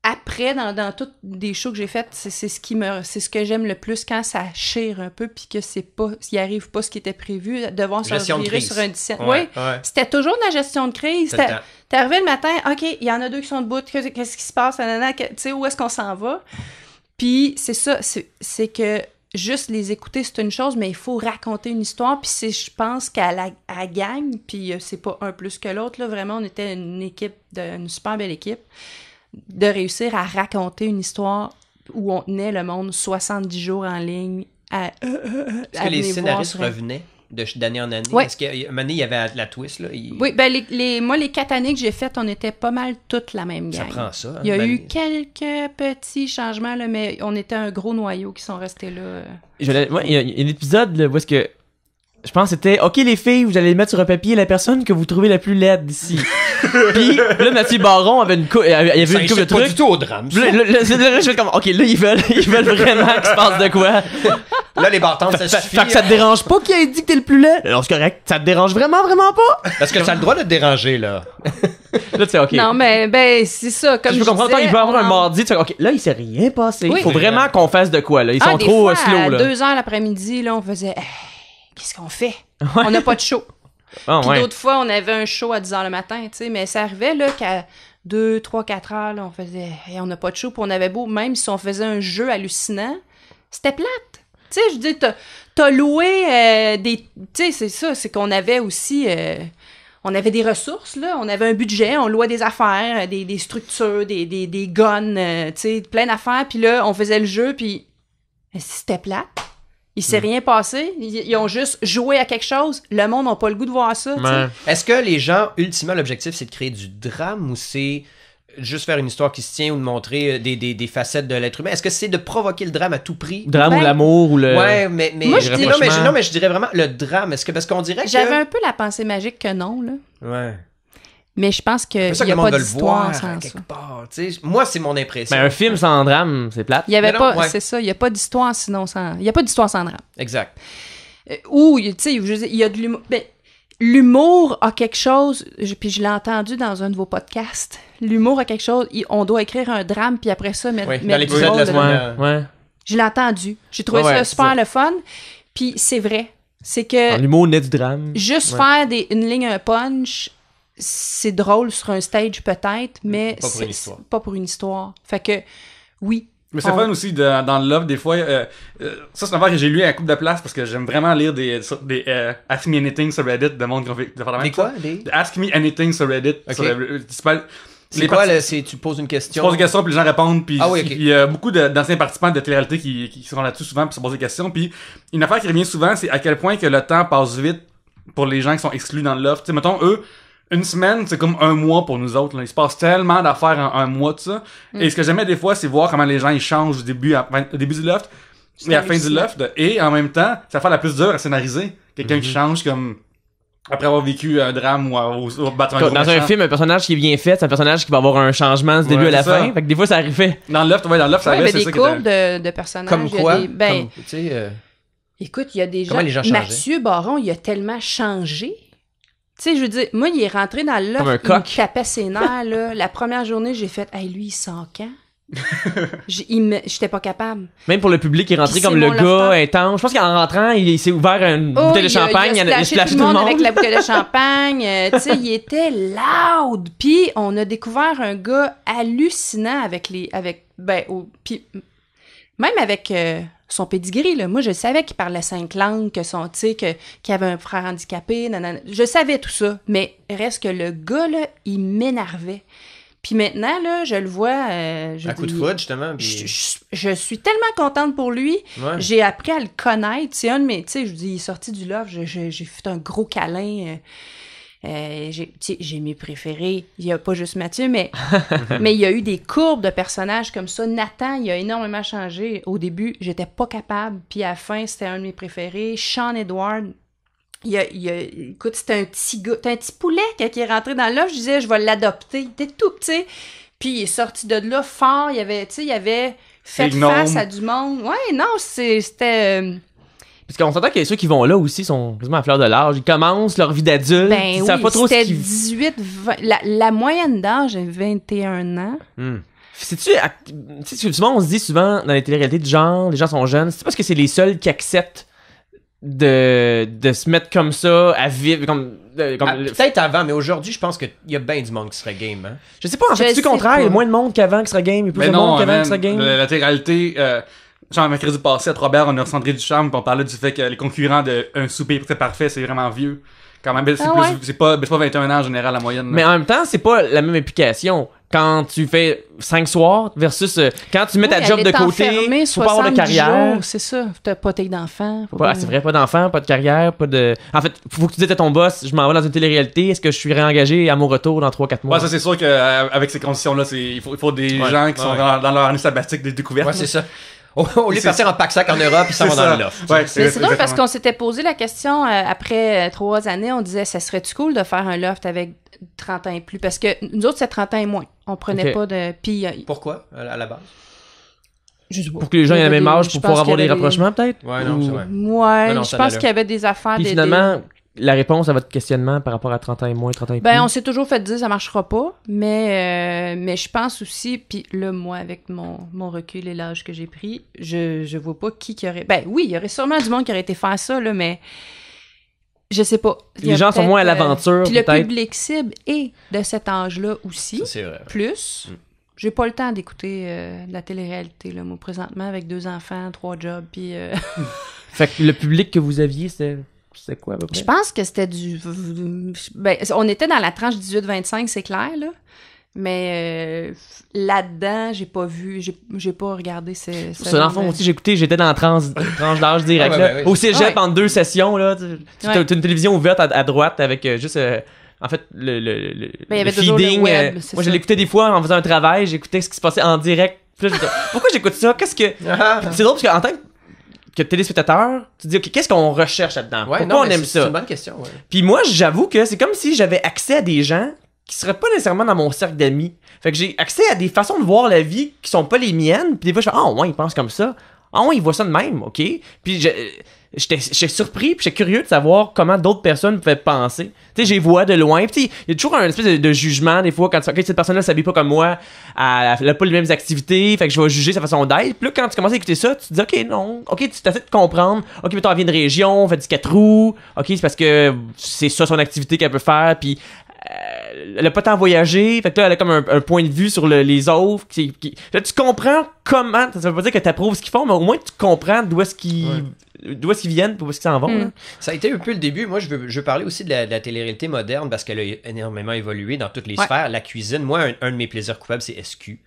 S4: après, dans toutes les shows que j'ai faites, c'est ce que j'aime le plus quand ça chire un peu puis que s'il arrive pas ce qui était prévu, devoir se revirer sur un disque. Oui, c'était toujours de la gestion de crise. T'es arrivé le matin, OK, il y en a 2 qui sont debout, qu'est-ce qui se passe? Tu sais, où est-ce qu'on s'en va? Puis c'est ça, c'est que juste les écouter, c'est une chose, mais il faut raconter une histoire. Puis je pense qu'à la gang, puis c'est pas un plus que l'autre, là, vraiment, on était une super belle équipe, de réussir à raconter une histoire où on tenait le monde 70 jours en ligne.
S2: Est-ce que les scénaristes revenaient d'année en année?
S4: Ouais.
S2: Est-ce qu'à un moment donné, il y avait la twist? Là,
S4: Oui, ben moi, les 4 années que j'ai faites, on était pas mal toutes la même gang.
S2: Ça prend ça. Hein,
S4: il y a eu quelques petits changements, là, mais on était un gros noyau qui sont restés là.
S1: Il y a un épisode là, où est-ce que je pense que c'était OK les filles, vous allez mettre sur un papier la personne que vous trouvez la plus laide d'ici. Puis là Mathieu Baron avait une coupe de trucs.
S2: Pas du tout au drame.
S1: Là, je fais comme OK, là ils veulent vraiment qu'il se passe de quoi.
S2: Là les bartendes ça suffit.
S1: Fait que ça te dérange pas qu'il ait dit que t'es le plus laid. Alors c'est correct, ça te dérange vraiment pas.
S2: Parce que ça a le droit de te déranger là.
S1: Là tu sais OK.
S4: Non mais c'est ça comme
S1: je peux comprendre il peut avoir un mardi, tu sais OK, là il s'est rien passé. Il faut vraiment qu'on fasse de quoi là, ils sont trop slow là.
S4: À 2h l'après-midi là, on faisait qu'est-ce qu'on fait? On n'a pas de show. Puis d'autres fois, on avait un show à 10h le matin, tu sais, mais ça arrivait là qu'à 2, 3, 4 heures, là, on faisait on n'a pas de show, puis on avait beau, même si on faisait un jeu hallucinant, c'était plate. Tu sais, je dis, t'as loué des... Tu sais, c'est ça, c'est qu'on avait aussi... on avait des ressources, là, on avait un budget, on louait des affaires, des structures, des guns, tu sais, plein d'affaires, puis là, on faisait le jeu, puis c'était plate. Il s'est rien passé. Ils ont juste joué à quelque chose. Le monde n'a pas le goût de voir ça.
S2: Est-ce que les gens, ultimement, l'objectif, c'est de créer du drame ou c'est juste faire une histoire qui se tient ou de montrer des facettes de l'être humain? Est-ce que c'est de provoquer le drame à tout prix?
S1: Drame ou l'amour ou le...
S2: Ouais, mais
S4: moi, je dis...
S2: non, mais je dirais vraiment le drame. Parce qu'on dirait que...
S4: J'avais un peu la pensée magique que non, là.
S2: Ouais.
S4: Mais je pense qu'il n'y a pas d'histoire sans ça.
S2: Moi, c'est mon impression.
S1: Mais un film sans drame, c'est plate.
S4: Il y avait pas, c'est ça, il n'y a pas d'histoire sinon sans... Il n'y a pas d'histoire sans drame.
S2: Exact.
S4: Ou, tu sais, il y a de l'humour... Ben, l'humour a quelque chose, puis je l'ai entendu dans un de vos podcasts, l'humour a quelque chose, on doit écrire un drame, puis après ça, mettre
S2: dans l'épisode de la semaine.
S4: Je l'ai entendu. J'ai trouvé ça super le fun, puis c'est vrai. C'est que...
S1: L'humour naît du drame.
S4: Juste faire une ligne, un punch... C'est drôle sur un stage peut-être, mais c'est pas pour une histoire. Fait que, oui.
S3: Mais c'est fun aussi dans le Love, des fois. Ça, c'est une affaire que j'ai lu à la couple de place parce que j'aime vraiment lire des Ask Me Anything sur Reddit de monde qui ont fait de faire la même
S2: quoi?
S3: Ask Me Anything sur Reddit.
S2: Okay. C'est quoi, tu poses une question?
S3: Tu poses une question, puis les gens répondent, puis
S2: okay.
S3: Il y a beaucoup d'anciens participants de télé-réalité qui sont là-dessus souvent, puis se posent des questions, puis une affaire qui revient souvent, c'est à quel point que le temps passe vite pour les gens qui sont exclus dans le Love. Tu sais, mettons, eux, une semaine, c'est comme un mois pour nous autres. Là. Il se passe tellement d'affaires en un mois de ça. Et ce que j'aimais des fois, c'est voir comment les gens ils changent au début du Loft et à la fin du Loft. Et en même temps, ça fait la plus dure à scénariser. Quelqu'un qui change comme après avoir vécu un drame ou battre un gros
S1: dans un film, un personnage qui est bien fait, c'est un personnage qui va avoir un changement du début à la fin. Fait que des fois, ça arrivait.
S3: Dans le Loft, ça arrive.
S4: Il y avait des courbes de personnages.
S2: Comme quoi?
S4: Écoute, il y a des gens... Mathieu Baron, il a tellement changé. sais, je veux dire, moi, il est rentré dans le
S1: Comme un
S4: loft, il
S1: coq.
S4: me tapait ses nerfs, là. La première journée, j'ai fait, hey, lui, il sent quand? J'étais pas capable.
S1: Même pour le public qui est rentré
S4: Puis
S1: comme
S4: c'est
S1: le
S4: mon
S1: gars
S4: lofteur.
S1: intense. Je pense qu'en rentrant, il s'est ouvert une
S4: Oh,
S1: bouteille de champagne,
S4: il a
S1: splashé
S4: tout le monde avec la bouteille de champagne. Tu sais, il était loud. Puis on a découvert un gars hallucinant puis même avec son pedigree, là. Moi, je savais qu'il parlait 5 langues, qu'il avait un frère handicapé, nanana. Je savais tout ça. Mais reste que le gars, là, il m'énervait. Puis maintenant, là, je le vois...
S2: Un coup de foudre, justement. Puis...
S4: Je suis tellement contente pour lui.
S2: Ouais.
S4: J'ai appris à le connaître. C'est un de mes... Tu sais, je dis, il est sorti du loft. J'ai fait un gros câlin. J'ai mes préférés. Il n'y a pas juste Mathieu, mais il y a eu des courbes de personnages comme ça. Nathan, il a énormément changé. Au début, j'étais pas capable. Puis à la fin, c'était un de mes préférés. Sean Edward... écoute, c'était un petit gars, un petit poulet qui est rentré dans là. Je disais, je vais l'adopter. Il était tout petit. Puis il est sorti de là fort. Il avait fait face à du monde. Ouais, non, c'était...
S1: Parce qu'on s'entend que ceux qui vont là aussi sont quasiment à fleur de l'âge. Ils commencent leur vie d'adulte.
S4: Ben
S1: Ils savent
S4: oui,
S1: pas trop ce
S4: c'était
S1: qu'ils...
S4: 18, 20... La moyenne d'âge est 21 ans.
S1: Sais-tu, souvent on se dit souvent dans les téléréalités du genre, les gens sont jeunes, c'est parce que c'est les seuls qui acceptent de se mettre comme ça à vivre
S2: peut-être avant, mais aujourd'hui, je pense qu'il y a bien du monde qui serait game. Hein?
S1: Je sais pas, en fait, c'est le contraire. Il y a moins de monde qu'avant qui serait game, il y a plus de monde qu'avant qui serait game.
S3: La télé-réalité, genre mercredi passé à Trois-Bières, on a reçu André Ducharme, puis on parlait du fait que les concurrents de Un souper c'est parfait, c'est vraiment vieux. Quand même, c'est pas 21 ans en général la moyenne. Là.
S1: Mais en même temps, c'est pas la même implication. Quand tu fais 5 soirs versus quand tu mets ta job de côté, faut pas avoir de carrière.
S4: C'est ça, t'as pas d'enfants.
S1: C'est vrai, pas d'enfants, pas de carrière, pas de... En fait, faut que tu dises à ton boss, je m'en vais dans une télé-réalité, est-ce que je suis réengagé à mon retour dans 3-4 mois?
S3: Ouais, ça c'est sûr qu'avec ces conditions-là, il faut des gens qui sont dans leur année sabbatique des découvertes.
S2: Ouais, c'est ça. Au lieu de partir en pack-sac en Europe, ils s'en vont dans le loft.
S3: Ouais,
S4: c'est drôle parce qu'on s'était posé la question après 3 années, on disait, ça serait-tu cool de faire un loft avec 30 ans et plus? Parce que nous autres, c'est 30 ans et moins. On prenait pas de... Puis,
S2: pourquoi, à la base?
S1: Pour que les gens aient le même âge pour pouvoir avoir des rapprochements, peut-être?
S2: Ouais, non, c'est vrai.
S4: Ouais, je pense qu'il y avait des affaires...
S1: Puis finalement... La réponse à votre questionnement par rapport à 30 ans et moins, 30 ans et plus?
S4: Ben, on s'est toujours fait dire ça marchera pas, mais je pense aussi, puis là, moi, avec mon recul et l'âge que j'ai pris, je vois pas qui aurait... Ben oui, il y aurait sûrement du monde qui aurait été faire ça, là, mais je sais pas.
S1: Les gens sont moins à l'aventure,
S4: puis le
S1: peut-être.
S4: public cible est de cet âge-là aussi.
S2: Ça, c'est vrai.
S4: Plus. J'ai pas le temps d'écouter de la télé-réalité, là, moi, présentement, avec 2 enfants, 3 jobs, puis...
S1: Fait que le public que vous aviez, c'est quoi à peu près?
S4: Je pense que c'était du... Ben, on était dans la tranche 18-25, c'est clair, là. Mais là-dedans, j'ai pas vu, j'ai pas regardé ce
S1: dans le fond aussi, j'étais dans la tranche d'âge direct.
S2: Ouais.
S1: Au cégep, en 2 sessions, là, t'as une télévision ouverte à droite avec juste... en fait, le feeding.
S4: Le web,
S1: moi, je l'écoutais des fois en faisant un travail, j'écoutais ce qui se passait en direct. Puis là, pourquoi j'écoute ça? Qu'est-ce que... C'est drôle parce qu'en tant que téléspectateur, tu te dis, OK, qu'est-ce qu'on recherche là-dedans?
S2: Ouais,
S1: pourquoi on aime ça?
S2: C'est une bonne question, ouais.
S1: Puis moi, j'avoue que c'est comme si j'avais accès à des gens qui seraient pas nécessairement dans mon cercle d'amis. Fait que j'ai accès à des façons de voir la vie qui sont pas les miennes. Puis des fois, je fais, ah ouais, ils pensent comme ça. Ah ouais, ils voient ça de même, OK? Puis j'étais surpris, puis j'étais curieux de savoir comment d'autres personnes pouvaient penser. Tu sais, j'ai vois de loin, puis il y a toujours un espèce de jugement des fois quand cette personne-là s'habille pas comme moi, elle a pas les mêmes activités, fait que je vais juger sa façon d'être. Puis là, quand tu commences à écouter ça, tu te dis OK, non, OK, tu t'essaies de comprendre. OK, mais toi, elle vient de région, fait du 4 roues. OK, c'est parce que c'est ça son activité qu'elle peut faire, puis elle a pas tant voyagé, fait que là elle a comme un point de vue sur les autres là tu comprends comment, ça veut pas dire que t'approuves ce qu'ils font, mais au moins tu comprends d'où est-ce qu'ils viennent, d'où est-ce qu'ils s'en vont. Là.
S2: Ça a été un peu le début. Moi, je veux parler aussi de la télé-réalité moderne parce qu'elle a énormément évolué dans toutes les sphères. La cuisine, moi, un de mes plaisirs coupables, c'est SQ.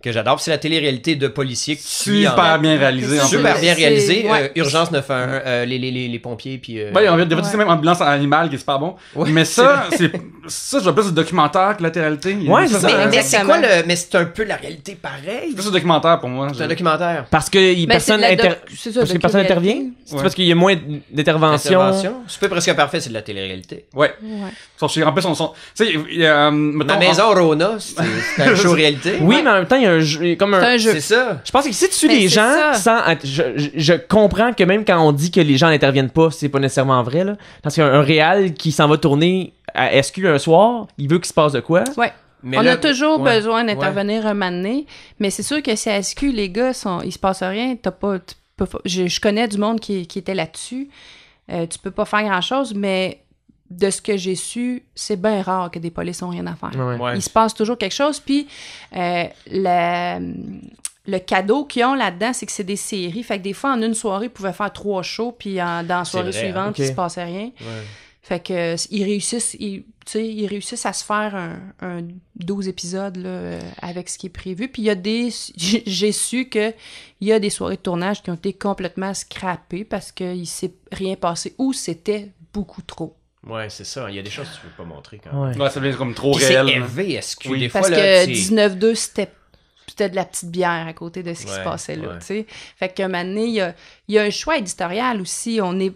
S2: Que j'adore. C'est la télé-réalité de policiers
S3: super bien réalisé.
S2: Super bien réalisé. Urgence 911, les pompiers, puis...
S3: Ouais, on vient de dire même Ambulance animale qui est super bon. Ouais, mais ça, je vois plus le documentaire que la télé-réalité.
S1: Ouais, c'est ça.
S2: Mais c'est quoi mais c'est un peu la réalité pareil.
S3: C'est plus un documentaire pour moi.
S2: C'est un documentaire.
S1: Parce que personne intervient? C'est parce qu'il y a moins d'intervention.
S2: C'est pas presque parfait, c'est de la télé-réalité.
S3: Ouais. En plus, tu sais,
S2: Ma maison Rona, c'est un show réalité.
S1: Oui, mais en même temps, il y a un jeu.
S2: C'est ça.
S1: Je pense que si tu suis les gens, je comprends que même quand on dit que les gens n'interviennent pas, c'est pas nécessairement vrai. Là. Parce qu'il y a un réal qui s'en va tourner à SQ un soir, il veut qu'il se passe de quoi.
S4: Ouais.
S2: Mais
S4: on
S2: là,
S4: a toujours
S2: ouais,
S4: besoin d'intervenir un moment donné, mais c'est sûr que si à SQ, les gars, il se passe rien, je connais du monde qui était là-dessus, tu peux pas faire grand-chose, mais de ce que j'ai su, c'est bien rare que des polices ont rien à faire.
S1: Ouais.
S4: Il se passe toujours quelque chose, puis le cadeau qu'ils ont là-dedans, c'est que c'est des séries. Fait que des fois, en une soirée, ils pouvaient faire 3 shows, puis dans la soirée suivante, il se passait rien.
S2: Ouais.
S4: Fait que ils réussissent à se faire un 12 épisodes là, avec ce qui est prévu. Puis il y a j'ai su qu'il y a des soirées de tournage qui ont été complètement scrappées parce qu'il s'est rien passé ou c'était beaucoup trop.
S2: Ouais, c'est ça. Il y a des choses que tu veux pas montrer quand même.
S3: Ouais, ça devient comme trop
S2: Puis
S3: réel.
S2: c'est élevé, SQ.
S3: Oui.
S2: Des
S4: Parce
S2: fois,
S4: que
S2: là,
S4: 19-2, c'était de la petite bière à côté de ce qui se passait là, tu sais. Fait qu'à un moment donné, il y a un choix éditorial aussi. On n'est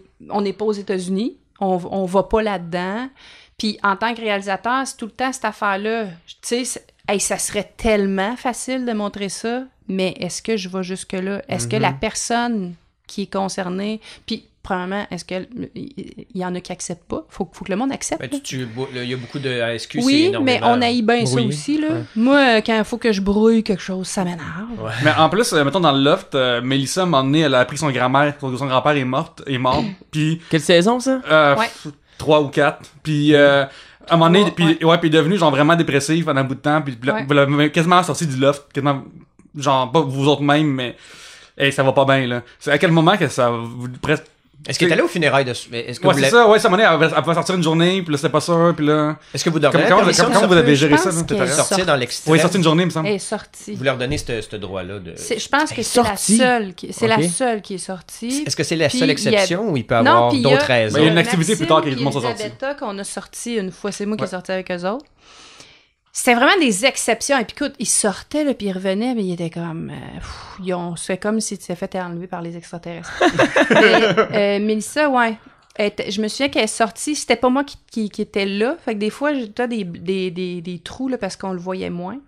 S4: pas aux États-Unis. On va pas là-dedans. Puis en tant que réalisateur, c'est tout le temps cette affaire-là. Tu sais, ça serait tellement facile de montrer ça, mais est-ce que je vais jusque-là? Est-ce que la personne qui est concernée... Puis, premièrement, est-ce qu'il y en a qui acceptent pas? Faut que le monde accepte.
S2: Ben, il y a beaucoup de ASQ, c'est
S4: oui,
S2: énormément.
S4: mais on haït bien ça aussi, là.
S2: Ouais.
S4: Moi, quand il faut que je brouille quelque chose, ça m'énerve.
S2: Ouais.
S3: Mais en plus, mettons dans le loft, Mélissa, à un moment donné, elle a appris que son grand-mère, son grand-père est mort, puis...
S1: Quelle saison, ça?
S3: 3 ou 4. Puis à un moment donné, puis il est devenu genre vraiment dépressif pendant un bout de temps, puis vous l'avez quasiment sorti du loft, quasiment, genre pas vous autres même, mais hey, ça va pas bien là. C'est à quel moment que ça vous presque...
S2: Est-ce que t'es allé au funérailles de... Est-ce que
S3: ouais, c'est ça, ouais, ça à un moment donné, elle pouvait sortir une journée, puis là c'était pas ça, puis là...
S2: Est-ce que vous leur donnez
S3: Comment vous avez
S4: Je
S3: géré ça,
S4: pense
S3: là,
S4: qu'elle
S3: peut-être?
S2: sortir dans l'extrême?
S3: Oui, sortir une journée, il me semble.
S4: Elle est sortie.
S2: Vous leur donnez ce droit-là de...
S4: Je pense que c'est
S1: sortie?
S4: la seule qui
S1: Ok.
S4: est sortie.
S2: Est-ce que c'est la
S4: Puis,
S2: seule
S4: il y a-
S2: exception ou il peut y
S4: Non,
S2: avoir
S4: puis
S2: d'autres raisons?
S3: Mais il y a une activité plus tard que
S4: Maxime
S3: les monde sont sortis.
S4: Elisabetta qu'on a sorti une fois, c'est moi qui ai sorti avec eux autres. C'était vraiment des exceptions. Et puis écoute, ils sortaient, là, puis ils revenaient, mais ils étaient comme... c'est comme si tu t'es fait enlever par les extraterrestres. Mais, Mélissa, ouais. Je me souviens qu'elle est sortie, c'était pas moi qui était là. Fait que des fois, j'étais des trous là, parce qu'on le voyait moins.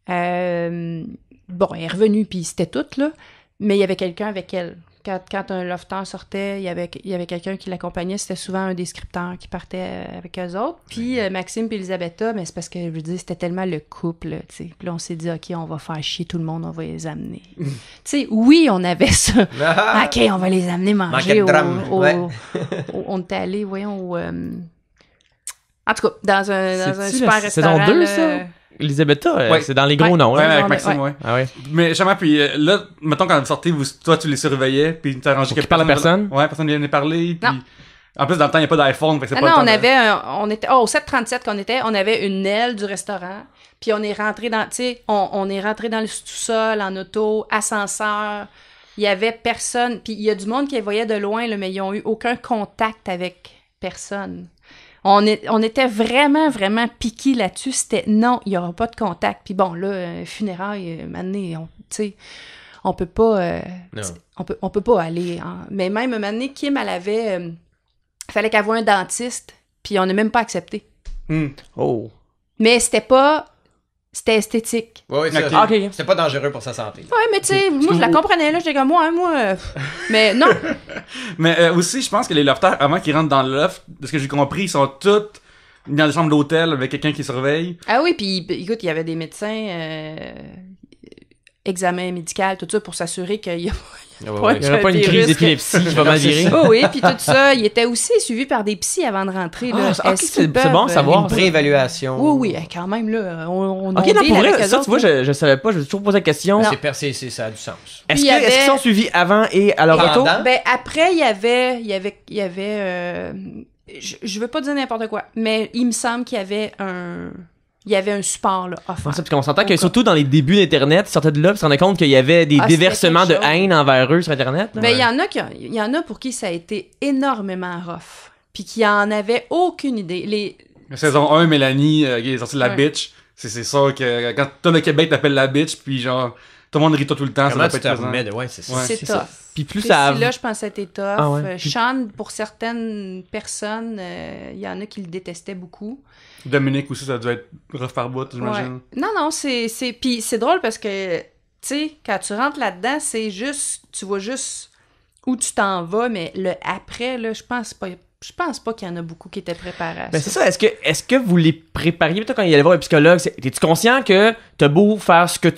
S4: Bon, elle est revenue, puis c'était tout, là. Mais il y avait quelqu'un avec elle. Quand un lofteur sortait, il y avait quelqu'un qui l'accompagnait. C'était souvent un des scripteurs qui partait avec eux autres. Puis Maxime et Elisabetta, mais c'est parce que, je veux dire, c'était tellement le couple, tu sais. Puis là, on s'est dit, OK, on va faire chier tout le monde, on va les amener. Tu sais, oui, on avait ça. OK, on va les amener manger
S2: Manquait de drame, ouais.
S4: on était allés, voyons, en tout cas, dans un
S1: C'est-tu
S4: super
S1: la
S4: restaurant.
S1: saison 2,
S4: là,
S1: ça? Elisabetta,
S3: Ouais.
S1: c'est dans les gros
S4: Ouais.
S1: noms,
S3: Ouais,
S1: là.
S3: avec Maxime, ouais.
S1: Ah ouais.
S3: Mais justement, puis là, mettons quand vous sortez, toi tu les surveillais, puis tu arrangé
S1: Pour qu'ils parlent à personne?
S3: Ouais, personne ne venait parler, puis...
S4: Non.
S3: En plus, dans le temps, il n'y a pas d'iPhone, fait que c'est
S4: Ah
S3: pas
S4: non,
S3: le temps
S4: on était au 737 on avait une aile du restaurant, puis on est rentré dans, tu sais, on est rentré dans le sous-sol en auto, ascenseur. Il y avait personne, puis il y a du monde qui les voyait de loin, là, mais ils ont eu aucun contact avec personne. On était vraiment, vraiment piqués là-dessus. C'était non, il n'y aura pas de contact. Puis bon, là, funérailles, maintenant, tu sais, on peut pas. On peut pas aller. Mais même, maintenant, Kim, elle avait. Fallait qu'elle voie un dentiste, puis on n'a même pas accepté.
S1: Oh.
S4: Mais c'était esthétique.
S2: Oui,
S3: Ok.
S2: ça.
S1: Ok.
S2: C'est pas dangereux pour sa santé.
S4: Ouais, mais tu sais, moi, je la comprenais, là. J'étais comme, moi, mais non.
S3: Mais aussi, je pense que les lofters, avant qu'ils rentrent dans le loft, de ce que j'ai compris, ils sont tous dans des chambres d'hôtel avec quelqu'un qui surveille.
S4: Ah oui, puis écoute, il y avait des médecins, examen médical, tout ça, pour s'assurer qu'il y a
S1: Il n'y aura pas une crise d'épilepsie qui va mal virer.
S4: Oh oui, puis tout ça, il était aussi suivi par des psys avant de rentrer. Là.
S1: C'est bon à savoir.
S2: Une préévaluation.
S4: Oui, quand même, là, on
S1: Ok, non, pour vrai, ça, tu vois, je savais pas, je me suis toujours posé la question.
S2: Ça a du sens.
S1: Est-ce
S4: Puis il y avait-
S1: qu'ils sont suivis avant et à leur
S2: Pendant?
S1: retour?
S4: Ben, après, il y avait je veux pas dire n'importe quoi, mais il me semble qu'il y avait un support, là, offert.
S1: Parce qu'on s'entend que surtout dans les débuts d'Internet, ils sortaient de là, puis ils se rendaient compte qu'il y avait des déversements de
S4: c'était quelque chose.
S1: haine envers eux sur Internet. là.
S4: Ben, il y en a pour qui ça a été énormément rough, puis qui en avaient aucune idée.
S3: La saison 1, Mélanie, qui est sortie de la
S4: Ouais.
S3: bitch. C'est sûr que quand tout le Québec t'appelle la bitch, puis genre, tout le monde rit tout le temps, ça
S2: Comment
S3: doit
S2: tu
S3: pas
S2: te
S3: être présent.
S2: remets de... Ouais, c'est ça.
S3: Ouais.
S4: C'est
S1: c'est
S4: tough.
S1: ça. Puis plus
S4: Puis
S1: ça...
S4: là, je pense que c'était tough.
S1: Ah ouais.
S4: Sean, pour certaines personnes, il y en a qui le détestaient beaucoup.
S3: Dominique aussi, ça doit être rough par bout, j'imagine.
S4: Ouais. Non, puis c'est drôle parce que, tu sais, quand tu rentres là-dedans, c'est juste, tu vois juste où tu t'en vas, mais le après, là, je pense que je pense pas qu'il y en a beaucoup qui étaient préparés à
S1: Ben
S4: ça.
S1: c'est ça. Est-ce que vous les prépariez, toi, quand il allait voir un psychologue? Es-tu conscient que t'as beau faire ce que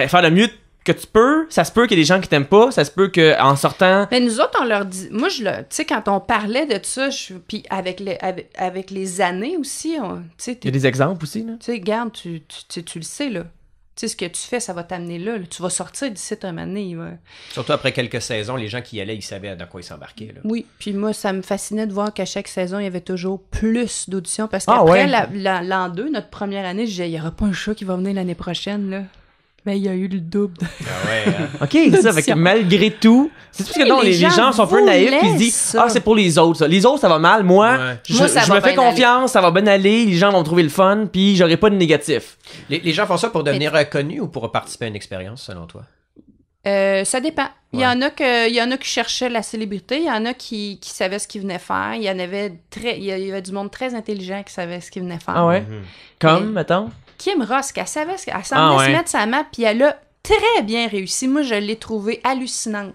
S1: faire le mieux que tu peux, ça se peut qu'il y ait des gens qui t'aiment pas, ça se peut qu'en sortant...
S4: Mais nous autres, on leur dit... Moi, tu sais, quand on parlait de ça, puis avec les années aussi, tu sais...
S1: Il y a des exemples aussi, là.
S4: Tu sais, regarde, tu le sais, là. Tu sais, ce que tu fais, ça va t'amener là. Tu vas sortir d'ici un moment donné.
S2: Surtout après quelques saisons, les gens qui y allaient, ils savaient dans quoi ils s'embarquaient. Là.
S4: Oui, puis moi, ça me fascinait de voir qu'à chaque saison, il y avait toujours plus d'auditions. Parce qu'après l'an 2, notre première année, je disais, il n'y aura pas un chat qui va venir l'année prochaine, là. Mais il y a eu le double.
S2: Ah ouais, hein?
S1: OK, c'est ça. Fait que malgré tout, c'est parce que non, les gens sont un peu naïfs puis ils disent c'est pour les autres ça. Les autres ça va mal, moi je me fais confiance, ça va bien aller, les gens vont trouver le fun puis j'aurai pas de négatif.
S2: Les gens font ça pour devenir reconnus ou pour participer à une expérience selon toi?
S4: Ça dépend. Il y en a qui cherchaient la célébrité, il y en a qui savaient ce qu'ils venaient faire, il y avait du monde très intelligent qui savait ce qu'ils venaient faire.
S1: Ah ouais? Comme, mettons?
S4: Kim Ross, elle savait elle semblait se mettre sa map, puis elle a très bien réussi. Moi, je l'ai trouvée hallucinante.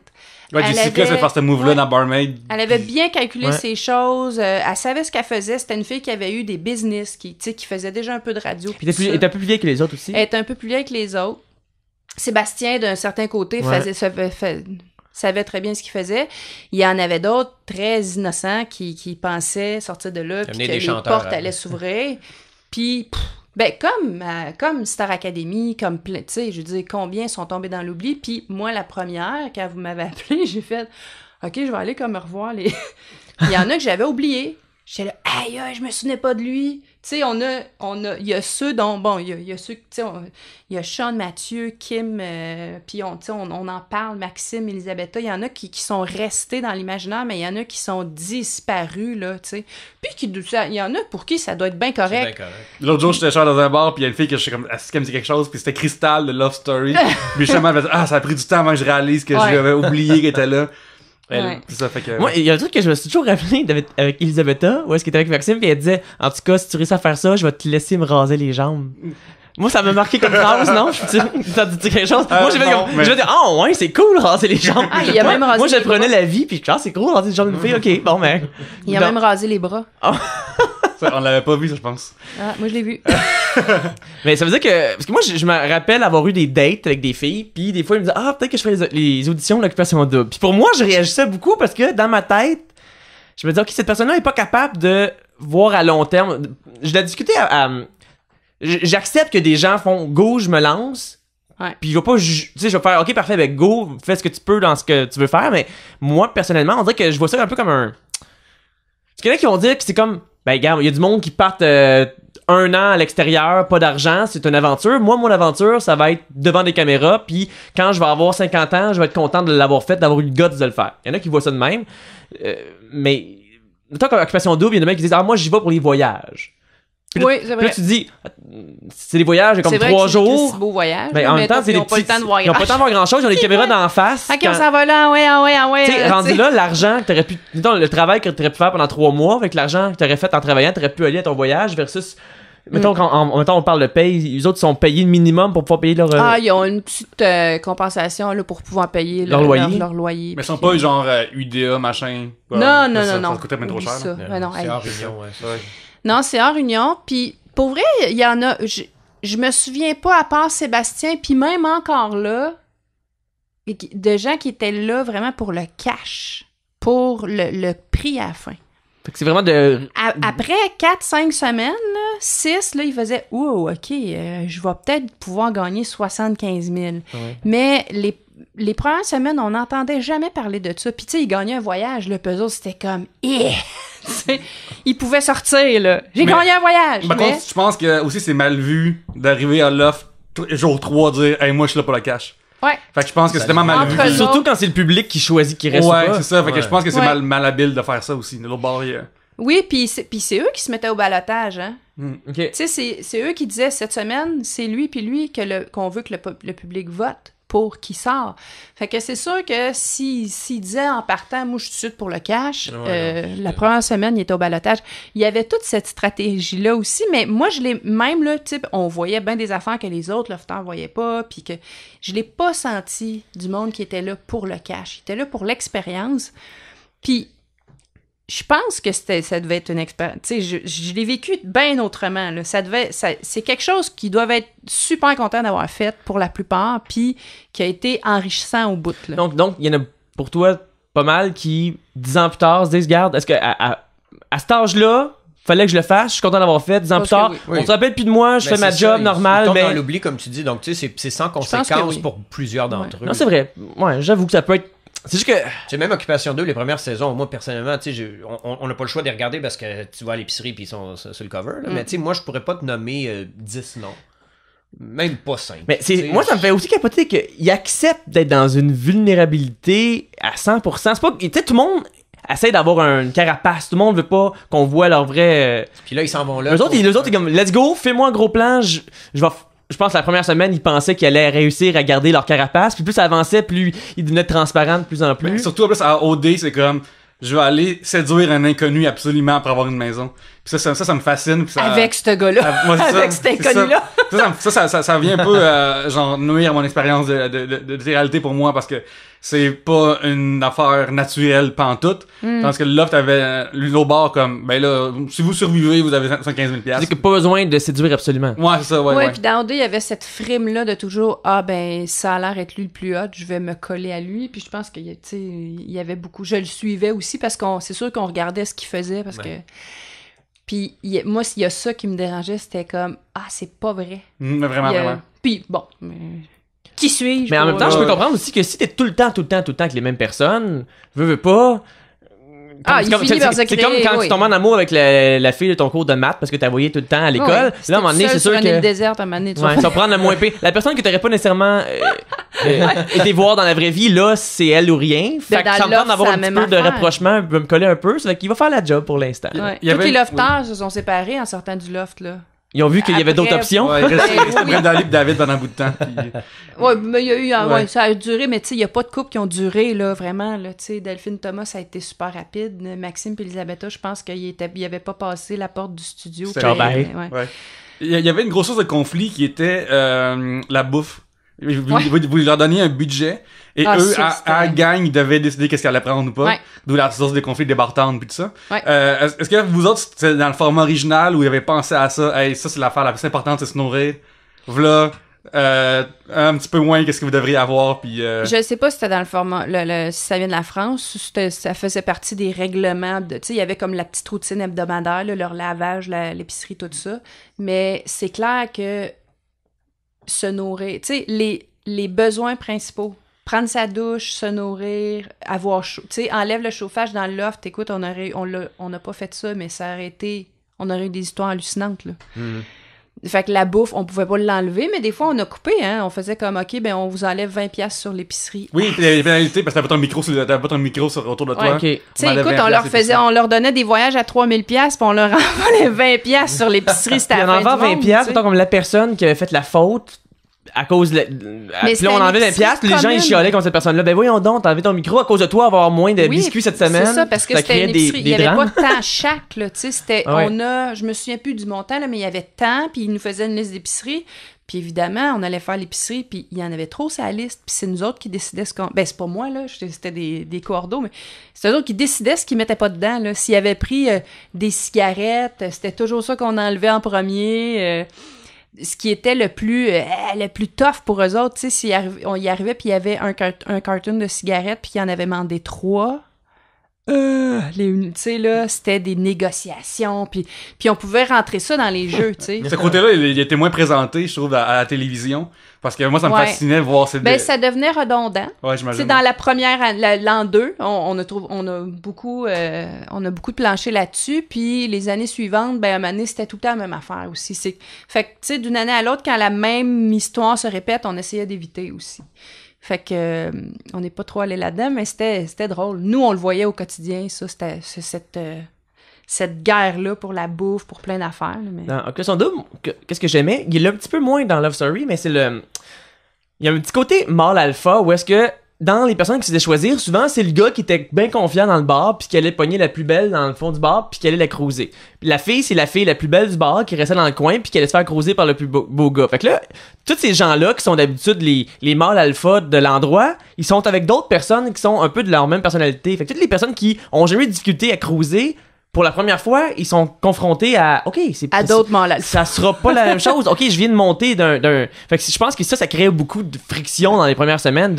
S3: Ouais, Jessica, c'est faire ce move-là dans Barmaid.
S4: Elle avait bien calculé ses choses. Elle savait ce qu'elle faisait. C'était une fille qui avait eu des business, qui faisait déjà un peu de radio.
S1: Puis elle était un peu plus vieille que les autres aussi.
S4: Elle était un peu plus vieille que les autres. Sébastien, d'un certain côté, savait très bien ce qu'il faisait. Il y en avait d'autres très innocents qui pensaient sortir de là, puis que les portes allaient s'ouvrir. Puis... Ben, comme Star Academy, comme plein, tu sais, je veux dire, combien sont tombés dans l'oubli. Puis moi, la première, quand vous m'avez appelé, j'ai fait, OK, je vais aller comme revoir les... Il y en a que j'avais oublié. J'étais là, aïe, je me souvenais pas de lui. Tu sais, il y a ceux dont, bon, il y a ceux, tu sais, il y a Sean, Mathieu, Kim, puis on en parle, Maxime, Elisabetta, il y en a qui sont restés dans l'imaginaire, mais il y en a qui sont disparus, là, tu sais. Puis il y en a pour qui ça doit être bien correct.
S3: L'autre jour, j'étais dans un bar, puis il y a une fille que je suis comme, est-ce qu'elle me dit quelque chose, puis c'était Crystal de Love Story. Puis justement, elle m'a dit, ça a pris du temps avant que je réalise que j'avais oublié qu'elle était là. Ça fait que...
S1: Moi, il y a un truc que je me suis toujours rappelé avec Elisabetta, où est-ce qu'elle était avec Maxime, puis elle disait, en tout cas, si tu réussis à faire ça, je vais te laisser me raser les jambes. Moi, ça m'a marqué comme phrase, non? Ça te dit quelque chose? Moi, j'ai fait comme, je vais dire, ouais, c'est cool, raser les jambes.
S4: Ah, il a même rasé
S1: moi, je prenais la vie, puis c'est cool, raser les jambes d'une fille, ok, bon, mais.
S4: Il a même rasé les bras.
S3: On l'avait pas vu, ça, je pense.
S4: Ah, moi, je l'ai vu.
S1: Mais ça veut dire que... Parce que moi, je me rappelle avoir eu des dates avec des filles, puis des fois, ils me disaient, peut-être que je ferais les auditions de l'Occupation Double. Puis pour moi, je réagissais beaucoup parce que dans ma tête, je me disais, OK, cette personne-là est pas capable de voir à long terme. Je l'ai discuté j'accepte que des gens font go, je me lance.
S4: Ouais.
S1: Puis je vais pas, tu sais, je vais faire, OK, parfait, ben go, fais ce que tu peux dans ce que tu veux faire. Mais moi, personnellement, on dirait que je vois ça un peu comme un... Parce qu'il y en a qui vont dire que c'est comme... Ben, regarde, il y a du monde qui partent 1 an à l'extérieur, pas d'argent, c'est une aventure. Moi, mon aventure, ça va être devant des caméras, puis quand je vais avoir 50 ans, je vais être content de l'avoir fait, d'avoir eu le guts de le faire. Il y en a qui voient ça de même. Mais, tant qu'en Occupation Double, il y en a qui disent, moi, j'y vais pour les voyages. Puis
S4: oui, c'est vrai.
S1: Puis là, tu te dis, c'est des voyages comme 3 jours.
S4: C'est beau voyage.
S1: Ben, en même temps, c'est des petits. Ils n'ont pas le temps de voir grand chose, ils ont des caméras d'en face.
S4: Ok, on s'en va là, ouais.
S1: Tu sais, rendu là, l'argent que t'aurais pu. Mettons, le travail que t'aurais pu faire pendant 3 mois, avec l'argent que t'aurais fait en travaillant, t'aurais pu aller à ton voyage versus. Mettons, mettons, on parle de paye, les autres sont payés le minimum pour pouvoir payer leur.
S4: Ils ont une petite compensation là, pour pouvoir payer leur loyer.
S3: Mais ils sont pas genre UDA, machin.
S4: Non.
S3: Ça coûtait bien trop cher.
S2: C'est hors union, ouais.
S4: Non, c'est hors union. Puis, pour vrai, il y en a... Je me souviens pas, à part Sébastien, puis même encore là, de gens qui étaient là vraiment pour le cash, pour le prix à la fin.
S1: Fait que c'est vraiment de...
S4: Après 4-5 semaines, 6, là, ils faisaient « Oh, OK, je vais peut-être pouvoir gagner 75 000. Ouais. » Mais les premières semaines, on n'entendait jamais parler de ça. Puis, tu sais, ils gagnaient un voyage, le puzzle, c'était comme « Ils pouvaient sortir, là. J'ai gagné un voyage! »
S3: Par contre, je pense que aussi c'est mal vu d'arriver à l'offre jour 3 dire « Hey, moi, je suis là pour le cash. »
S4: Ouais.
S3: Fait que je pense que c'est tellement mal vu.
S1: Surtout quand c'est le public qui choisit qui reste ou pas.
S3: Ouais, c'est ça. Fait que je pense que c'est mal habile de faire ça aussi. De l'autre bord,
S4: Oui, puis c'est eux qui se mettaient au balotage, hein.
S1: Okay.
S4: Tu sais, c'est eux qui disaient cette semaine, c'est lui puis lui qu'on veut que le public vote pour qui sort. Fait que c'est sûr que s'il disait en partant, moi je suis suite pour le cash, la première semaine il était au balotage. Il y avait toute cette stratégie-là aussi, mais moi je l'ai même là, type, on voyait bien des affaires que les autres ne voyaient pas, puis que je l'ai pas senti du monde qui était là pour le cash. Il était là pour l'expérience. Puis je pense que ça devait être une expérience. Tu sais, je l'ai vécu bien autrement. Là. C'est quelque chose qu'ils doivent être super contents d'avoir fait pour la plupart, puis qui a été enrichissant au bout. Là.
S1: Donc, il y en a pour toi pas mal qui, 10 ans plus tard, se disent, regarde, est-ce que à cet âge-là, fallait que je le fasse, je suis content d'avoir fait. 10 ans plus tard, on se rappelle plus de moi, je fais ma job normale.
S2: Ils tombent
S1: mais
S2: dans l'oubli, comme tu dis, donc tu sais, c'est sans conséquence pour plusieurs d'entre eux.
S1: Non, c'est vrai. Ouais, j'avoue que ça peut être. C'est juste que.
S2: C'est même Occupation 2, les premières saisons, moi personnellement, tu sais, on n'a pas le choix de les regarder parce que tu vas à l'épicerie puis ils sont sur le cover. Là, mais tu sais, moi, je pourrais pas te nommer 10 noms. Même pas 5.
S1: Mais moi, ça me fait aussi capoter qu'ils acceptent d'être dans une vulnérabilité à 100%. C'est pas. Tu sais, tout le monde essaie d'avoir une carapace. Tout le monde veut pas qu'on voit leur vrai.
S2: Puis là, ils s'en vont là.
S1: Les autres, ils comme, let's go, fais-moi un gros plan, je pense que la première semaine, ils pensaient qu'ils allaient réussir à garder leur carapace. Puis plus ça avançait, plus ils devenaient transparents de plus en plus.
S3: Mais surtout, en plus, à OD, c'est comme, je vais aller séduire un inconnu absolument pour avoir une maison. Puis ça me fascine. Puis ça,
S4: avec ce gars-là. Avec cet inconnu-là.
S3: Ça vient un peu, genre, nuire à mon expérience de réalité pour moi parce que c'est pas une affaire naturelle pantoute. Parce que là, t'avais l'autre bord comme, ben là, si vous survivez, vous avez 115 000$.
S1: C'est que pas besoin de séduire absolument.
S3: Ouais, c'est ça, ouais.
S4: Puis dans OD, il y avait cette frime-là de toujours, ben, ça a l'air être lui le plus hot, je vais me coller à lui. Puis je pense qu'il y avait beaucoup. Je le suivais aussi parce qu'on, c'est sûr qu'on regardait ce qu'il faisait parce que. Puis moi, s'il y a ça qui me dérangeait, c'était comme, c'est pas vrai.
S3: Vraiment.
S4: Puis bon, qui suis-je?
S1: Mais en même temps, je peux comprendre aussi que si t'es tout le temps avec les mêmes personnes, veux pas.
S4: Il finit par se créer.
S1: C'est comme quand tu tombes en amour avec la fille de ton cours de maths parce que t'as voyé tout le temps à l'école. Là, à un moment donné, c'est sûr que.
S4: Une déserte, à un moment donné,
S1: tu vas prendre le moins pire. La personne que t'aurais pas nécessairement été voir dans la vraie vie, là, c'est elle ou rien. Fait que ça me tente d'avoir un petit peu de rapprochement, me coller un peu. Ça fait qu'il va faire la job pour l'instant.
S4: Tous les lofters se sont séparés en sortant du loft, là.
S1: Ils ont vu qu'il y avait d'autres options.
S3: Ouais, il restait Brenda et David pendant un bout de temps. Puis...
S4: Ouais, mais il y a eu, ça a duré, mais tu sais, il y a pas de couple qui ont duré, là, vraiment, là, tu sais, Delphine Thomas, ça a été super rapide. Maxime et Elisabetta, je pense qu'ils avaient pas passé la porte du studio.
S3: Il y avait une grosse source de conflit qui était la bouffe. Vous leur donniez un budget et eux, à gang, ils devaient décider qu'est-ce qu'elle allait prendre ou pas. Ouais. D'où la source des conflits des bartendes pis tout ça. Ouais. Est-ce que vous autres, c'était dans le format original où ils avaient pensé à ça? Hey, ça, c'est l'affaire la plus importante, c'est se nourrir. Voilà. Un petit peu moins qu'est-ce que vous devriez avoir puis
S4: je sais pas si c'était dans le format si ça vient de la France, ça faisait partie des règlements de, tu sais, il y avait comme la petite routine hebdomadaire, là, leur lavage, l'épicerie, tout ça, mais c'est clair que se nourrir, tu sais, les besoins principaux, prendre sa douche, se nourrir, avoir chaud, tu sais, enlève le chauffage dans le loft, écoute, on n'a pas fait ça, mais ça aurait été, on aurait eu des histoires hallucinantes, là. Fait que la bouffe, on pouvait pas l'enlever, mais des fois, on a coupé, hein. On faisait comme, OK, ben, on vous enlève 20$ sur l'épicerie.
S3: Oui, puis il y avait des pénalités parce que t'avais pas ton micro autour de toi.
S4: Okay. Tu sais, écoute, on leur donnait des voyages à 3000$, puis on leur enlevait 20$ sur l'épicerie. C'était à la fin du monde.
S1: 20$, c'est comme la personne qui avait fait la faute à cause de puis là on enlevait 20$, puis les gens ils chialaient comme cette personne-là. Ben voyons donc, t'as enlevé ton micro à cause de toi, avoir moins de biscuits cette semaine.
S4: C'est ça, parce que c'était une épicerie. Il y avait pas de temps chaque, là, tu sais, c'était, je me souviens plus du montant, là, mais il y avait temps, puis ils nous faisaient une liste d'épicerie, puis évidemment, on allait faire l'épicerie, puis il y en avait trop sur la liste, puis c'est nous autres qui décidaient ce qu'on... Ben, c'est pas moi, là, c'était des cordeaux, mais c'est eux autres qui décidaient ce qu'ils mettaient pas dedans, là. S'ils avaient pris des cigarettes, c'était toujours ça qu'on enlevait en premier... ce qui était le plus tough pour eux autres, tu sais, on y arrivait puis il y avait un carton de cigarettes puis il en avait demandé 3. Tu sais, là, c'était des négociations puis on pouvait rentrer ça dans les jeux, tu sais.
S3: Ce côté-là, il était moins présenté, je trouve, à la télévision. Parce que moi, ça me fascinait de voir ces...
S4: Ben, ça devenait redondant.
S3: Ouais, j'imagine.
S4: C'est dans la première, l'an 2, on a beaucoup de planchers là-dessus, puis les années suivantes, ben, à un moment donné, c'était tout le temps la même affaire aussi. Fait que, tu sais, d'une année à l'autre, quand la même histoire se répète, on essayait d'éviter aussi. Fait que, on n'est pas trop allé là-dedans, mais c'était drôle. Nous, on le voyait au quotidien, ça, c'était cette guerre-là pour la bouffe, pour plein d'affaires. Mais...
S1: Dans Occupation Double, qu'est-ce que j'aimais? Il est un petit peu moins dans Love Story, mais c'est il y a un petit côté mâle alpha où est-ce que dans les personnes qui se faisaient choisir, souvent, c'est le gars qui était bien confiant dans le bar, puis qui allait pogner la plus belle dans le fond du bar, puis qui allait la cruiser. Puis la fille, c'est la fille la plus belle du bar, qui restait dans le coin, puis qui allait se faire cruiser par le plus beau gars. Fait que là, tous ces gens-là, qui sont d'habitude les mâles alpha de l'endroit, ils sont avec d'autres personnes qui sont un peu de leur même personnalité. Fait que toutes les personnes qui ont jamais eu de difficulté à cruiser, pour la première fois, ils sont confrontés à
S4: à d'autres mâles alpha.
S1: Ça sera pas la même chose. OK, je viens de monter d'un fait que je pense que ça crée beaucoup de friction dans les premières semaines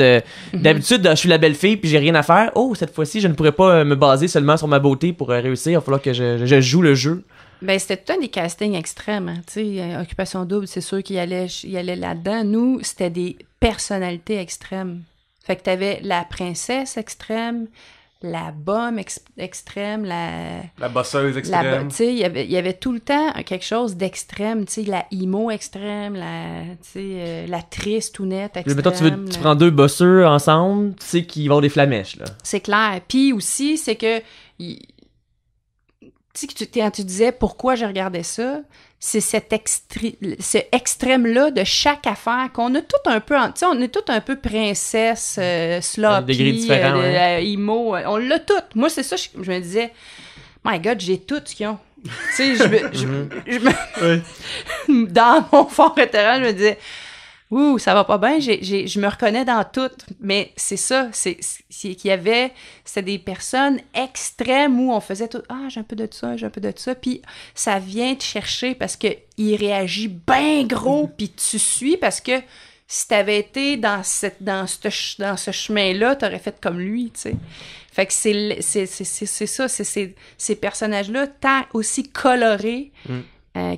S1: d'habitude, je suis la belle fille puis j'ai rien à faire. Oh, cette fois-ci, je ne pourrais pas me baser seulement sur ma beauté pour réussir. Il va falloir que je joue le jeu.
S4: Ben, c'était tout un des castings extrêmes, hein. Tu sais, Occupation Double, c'est sûr qu'il allait là-dedans. Nous, c'était des personnalités extrêmes. Fait que t'avais la princesse extrême, la bombe extrême,
S3: la bosseuse extrême.
S4: Tu sais, il y avait tout le temps quelque chose d'extrême, tu sais, la emo extrême, la triste ou nette extrême.
S1: Mettons, tu prends 2 bosseurs ensemble, tu sais qu'ils vont avoir des flamèches, là.
S4: C'est clair. Puis aussi, c'est que, tu sais, quand tu disais pourquoi je regardais ça, c'est ce extrême-là de chaque affaire qu'on a tout un peu, tu sais, on est tout un peu princesse, sloppy, emo, on l'a tout. Moi, c'est ça, je me disais, my God, j'ai tout ce qu'ils ont. Tu sais, dans mon fort intérieur, je me disais, ouh, ça va pas bien, je me reconnais dans tout. Mais c'est ça, c'est qu'il y avait, c'était des personnes extrêmes où on faisait tout, j'ai un peu de ça, puis ça vient te chercher parce que il réagit bien gros, puis tu suis parce que si t'avais été dans ce chemin-là, t'aurais fait comme lui, tu sais. Fait que c'est ça, c'est ces personnages-là tant aussi colorés.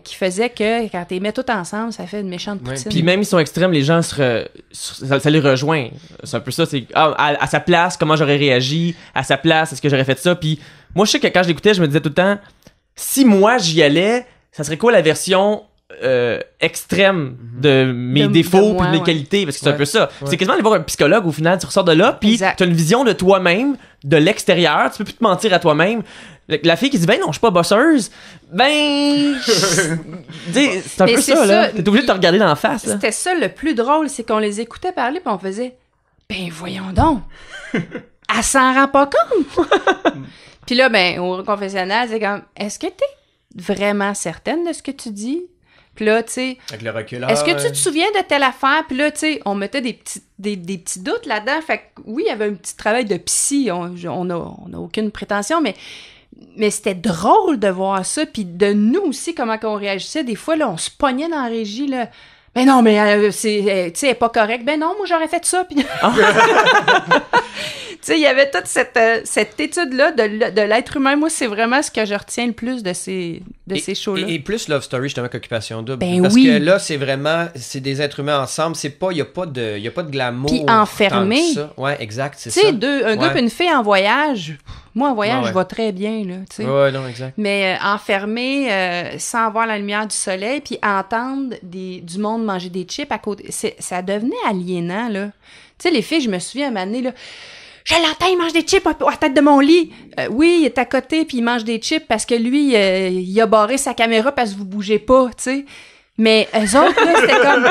S4: Qui faisait que quand t'es mets tout ensemble, ça fait une méchante poutine.
S1: Puis même ils sont extrêmes, les gens ça les rejoint. C'est un peu ça, c'est à sa place, comment j'aurais réagi, à sa place, est-ce que j'aurais fait ça. Puis moi, je sais que quand je l'écoutais, je me disais tout le temps, si moi j'y allais, ça serait quoi la version extrême de mes défauts puis de mes qualités, parce que c'est un peu ça. C'est quasiment aller voir un psychologue au final, tu ressors de là, puis t'as une vision de toi-même, de l'extérieur, tu peux plus te mentir à toi-même. La fille qui dit, ben non, je suis pas bosseuse, ben... c'est un peu ça, là. T'es obligé de te regarder dans la face, là.
S4: C'était ça le plus drôle, c'est qu'on les écoutait parler, puis on faisait, ben voyons donc, elle s'en rend pas compte. Puis là, ben, au confessionnal, c'est comme, est-ce que t'es vraiment certaine de ce que tu dis? Puis là, tu sais,
S2: avec le recul,
S4: est-ce que tu te souviens de telle affaire? Puis là, tu sais, on mettait des petits doutes là-dedans. Fait que oui, il y avait un petit travail de psy. On a aucune prétention, mais c'était drôle de voir ça. Puis de nous aussi, comment on réagissait. Des fois, là, on se pognait dans la régie, là. Ben non, mais c'est, tu sais, elle est pas correcte. Ben non, moi, j'aurais fait ça. Puis... Tu sais, il y avait toute cette étude-là de l'être humain. Moi, c'est vraiment ce que je retiens le plus de ces shows-là.
S2: Et plus Love Story, justement, qu'Occupation Double.
S4: Ben
S2: parce
S4: oui.
S2: que là, c'est des êtres humains ensemble. Il n'y a pas de glamour.
S4: Puis enfermés.
S2: Ouais, exact, c'est
S4: ça.
S2: Tu
S4: sais, un gars et une fille en voyage. Moi, en voyage, je vais très bien, là, tu sais.
S2: Ouais, non, exact.
S4: Mais enfermé, sans voir la lumière du soleil, puis entendre du monde manger des chips à côté, ça devenait aliénant, là. Tu sais, les filles, je me souviens, à un moment donné, là, je l'entends, il mange des chips à la tête de mon lit. Oui, il est à côté, puis il mange des chips parce que lui, il a barré sa caméra parce que vous bougez pas, tu sais. Mais eux autres, là, c'était comme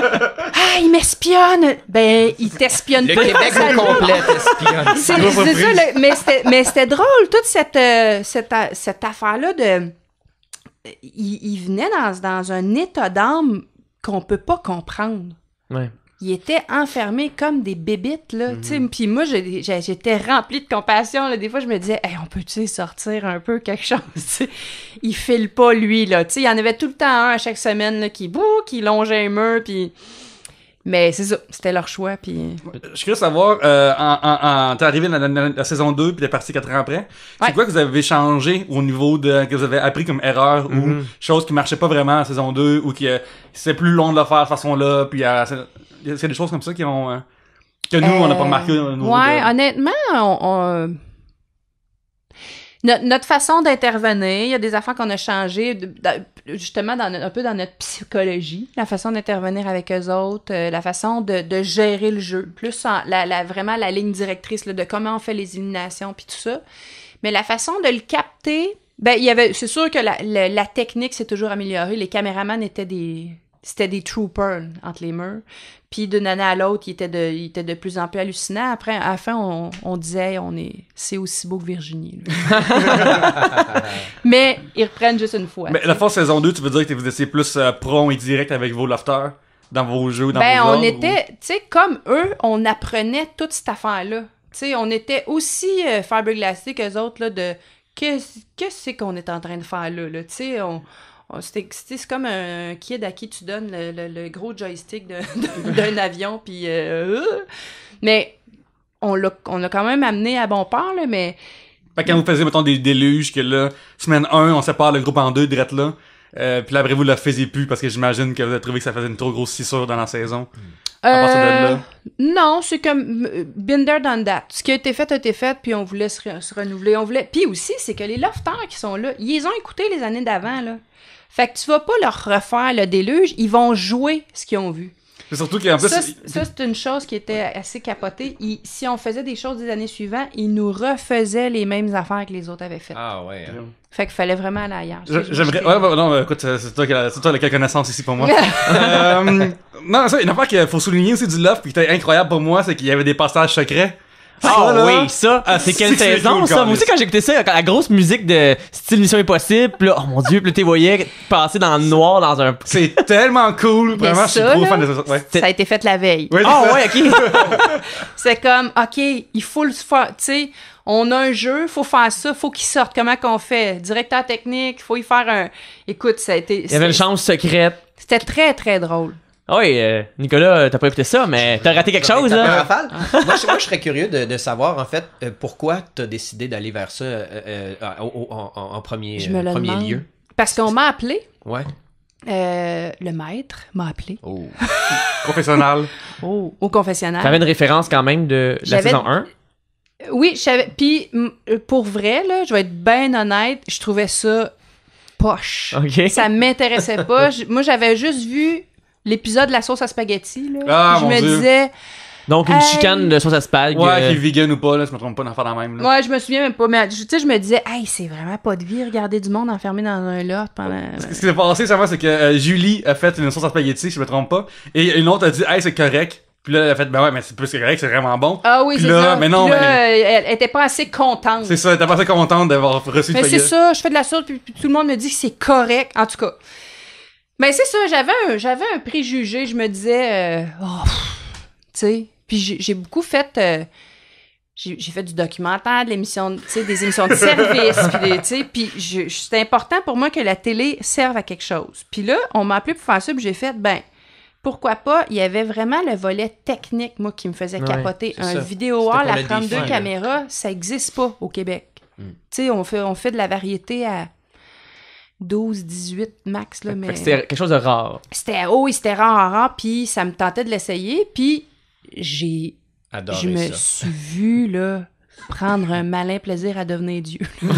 S4: il m'espionne. Ben, il t'espionne pas.
S2: Le Québec au complet t'espionne.
S4: C'est ça, mais c'était drôle, toute cette affaire-là de... Il venait dans un état d'âme qu'on peut pas comprendre.
S1: Ouais.
S4: Il était enfermé comme des bébites, là, tu sais. Puis moi, j'étais remplie de compassion, là. Des fois, je me disais, hey, on peut-tu sortir un peu quelque chose, tu sais. Il file pas, lui, là. Tu sais, il y en avait tout le temps un à chaque semaine, là, qui longeait un mur, puis... Mais c'est ça, c'était leur choix, puis...
S3: Je suis curieux de savoir, t'es arrivé dans la saison 2, puis t'es parti 4 ans après. C'est quoi que vous avez changé au niveau que vous avez appris comme erreur, ou chose qui marchait pas vraiment en saison 2, ou que c'est plus long de le faire de cette façon-là, puis c'est des choses comme ça qui ont... que nous, on n'a pas remarqué.
S4: Honnêtement, notre façon d'intervenir, il y a des affaires qu'on a changées, justement un peu dans notre psychologie, la façon d'intervenir avec eux autres, la façon de gérer le jeu, plus vraiment la ligne directrice là, de comment on fait les éliminations puis tout ça. Mais la façon de le capter, ben c'est sûr que la technique s'est toujours améliorée. Les caméramans étaient des c'était des troopers entre les murs. Puis d'une année à l'autre, il était de plus en plus hallucinant. Après, à la fin, on disait, c'est aussi beau que Virginie. Mais ils reprennent juste une fois.
S3: Mais la fois saison 2, tu veux dire que vous étiez plus prompt et direct avec vos lofters dans vos jeux, dans vos
S4: on
S3: ordres,
S4: était, tu sais, comme eux, on apprenait toute cette affaire-là. Tu sais, on était aussi fiberglassés qu'eux autres, là, de qu'est-ce que c'est qu'on est en train de faire là? Tu sais, c'est comme un kid à qui tu donnes le gros joystick d'un avion, puis... mais on l'a quand même amené à bon port, là, mais...
S3: Fait que quand vous faisiez, mettons, des déluges, que là, semaine 1, on sépare le groupe en deux, direct là, puis là, après, vous le faisiez plus, parce que j'imagine que vous avez trouvé que ça faisait une trop grosse scissure dans la saison. À partir de là.
S4: Non, c'est comme been there, done that. Ce qui a été fait, puis on voulait se renouveler. Puis aussi, c'est que les lofters qui sont là, ils les ont écoutés les années d'avant, là. Fait que tu vas pas leur refaire le déluge, ils vont jouer ce qu'ils ont vu.
S3: C'est surtout qu'en plus...
S4: Ça, c'est une chose qui était assez capotée. Si on faisait des choses des années suivantes, ils nous refaisaient les mêmes affaires que les autres avaient faites.
S2: Ah ouais.
S4: Fait qu'il fallait vraiment aller ailleurs.
S3: J'aimerais... non, écoute, c'est toi qui as la connaissance ici pour moi. Non, ça, une affaire qu'il faut souligner aussi du Loft, puis qui était incroyable pour moi, c'est qu'il y avait des passages secrets.
S1: Oui, ça, c'est quelle saison,
S3: cool,
S1: ça? Moi aussi, quand j'écoutais ça, la grosse musique de style Mission Impossible, là, oh mon Dieu, puis là, tu voyais passer dans le noir dans un...
S3: C'est tellement cool, vraiment, je suis trop fan de ça. Ouais.
S4: Ça a été fait la veille.
S3: Oui,
S1: ouais, ok.
S4: C'est comme, ok, il faut le faire, tu sais, on a un jeu, faut faire ça, faut qu'il sorte, comment qu'on fait? Directeur technique, faut y faire un... Écoute, ça a été...
S1: Il y avait une chance secrète.
S4: C'était très, très drôle.
S1: Ah oui, Nicolas, t'as pas écouté ça, mais t'as raté quelque chose, là.
S2: Moi, je serais curieux de savoir, en fait, pourquoi t'as décidé d'aller vers ça en premier lieu.
S4: Parce qu'on m'a appelé.
S2: Ouais.
S4: Le maître m'a appelé.
S2: Oh.
S3: Confessionnal.
S4: Au confessionnal.
S1: T'avais une référence quand même de la saison 1.
S4: Oui, je savais. Puis, pour vrai, là, je vais être bien honnête, je trouvais ça poche.
S1: Okay.
S4: Ça m'intéressait pas. Moi, j'avais juste vu l'épisode de la sauce à spaghetti, là.
S3: Ah,
S4: je me disais...
S1: Donc, une chicane de sauce à spag.
S3: Ouais, qui est vegan ou pas, là, je me trompe pas d'en faire la même. Là.
S4: Ouais, je me souviens même pas. Mais tu sais, je me disais, hey, c'est vraiment pas de vie, regarder du monde enfermé dans un loft pendant.
S3: Ce qui s'est passé, ça va, c'est que Julie a fait une sauce à spaghetti, si je me trompe pas. Et une autre a dit, hey, c'est correct. Puis là, elle a fait, ben ouais, mais c'est plus que correct, c'est vraiment bon.
S4: Ah oui,
S3: puis
S4: c'est
S3: là,
S4: ça.
S3: Mais non,
S4: puis là,
S3: mais...
S4: elle était pas assez contente.
S3: C'est ça, elle était pas assez contente d'avoir reçu le
S4: mais
S3: spaghetti.
S4: c'est ça, je fais de la sauce, puis tout le monde me dit que c'est correct. En tout cas. Mais c'est ça, j'avais un préjugé. Je me disais, tu sais. Puis j'ai beaucoup fait... j'ai fait du documentaire, de l'émission, tu sais, des émissions de service, puis c'était important pour moi que la télé serve à quelque chose. Puis là, on m'a appelé pour faire ça, puis j'ai fait, pourquoi pas, il y avait vraiment le volet technique, moi, qui me faisait capoter. Un vidéo wall à 32 caméras, ça n'existe pas au Québec. Tu sais, on fait de la variété à 12, 18 max, là, mais...
S1: C'était quelque chose de rare.
S4: C'était rare, puis ça me tentait de l'essayer, puis je me suis vue, là, prendre un malin plaisir à devenir Dieu. Tu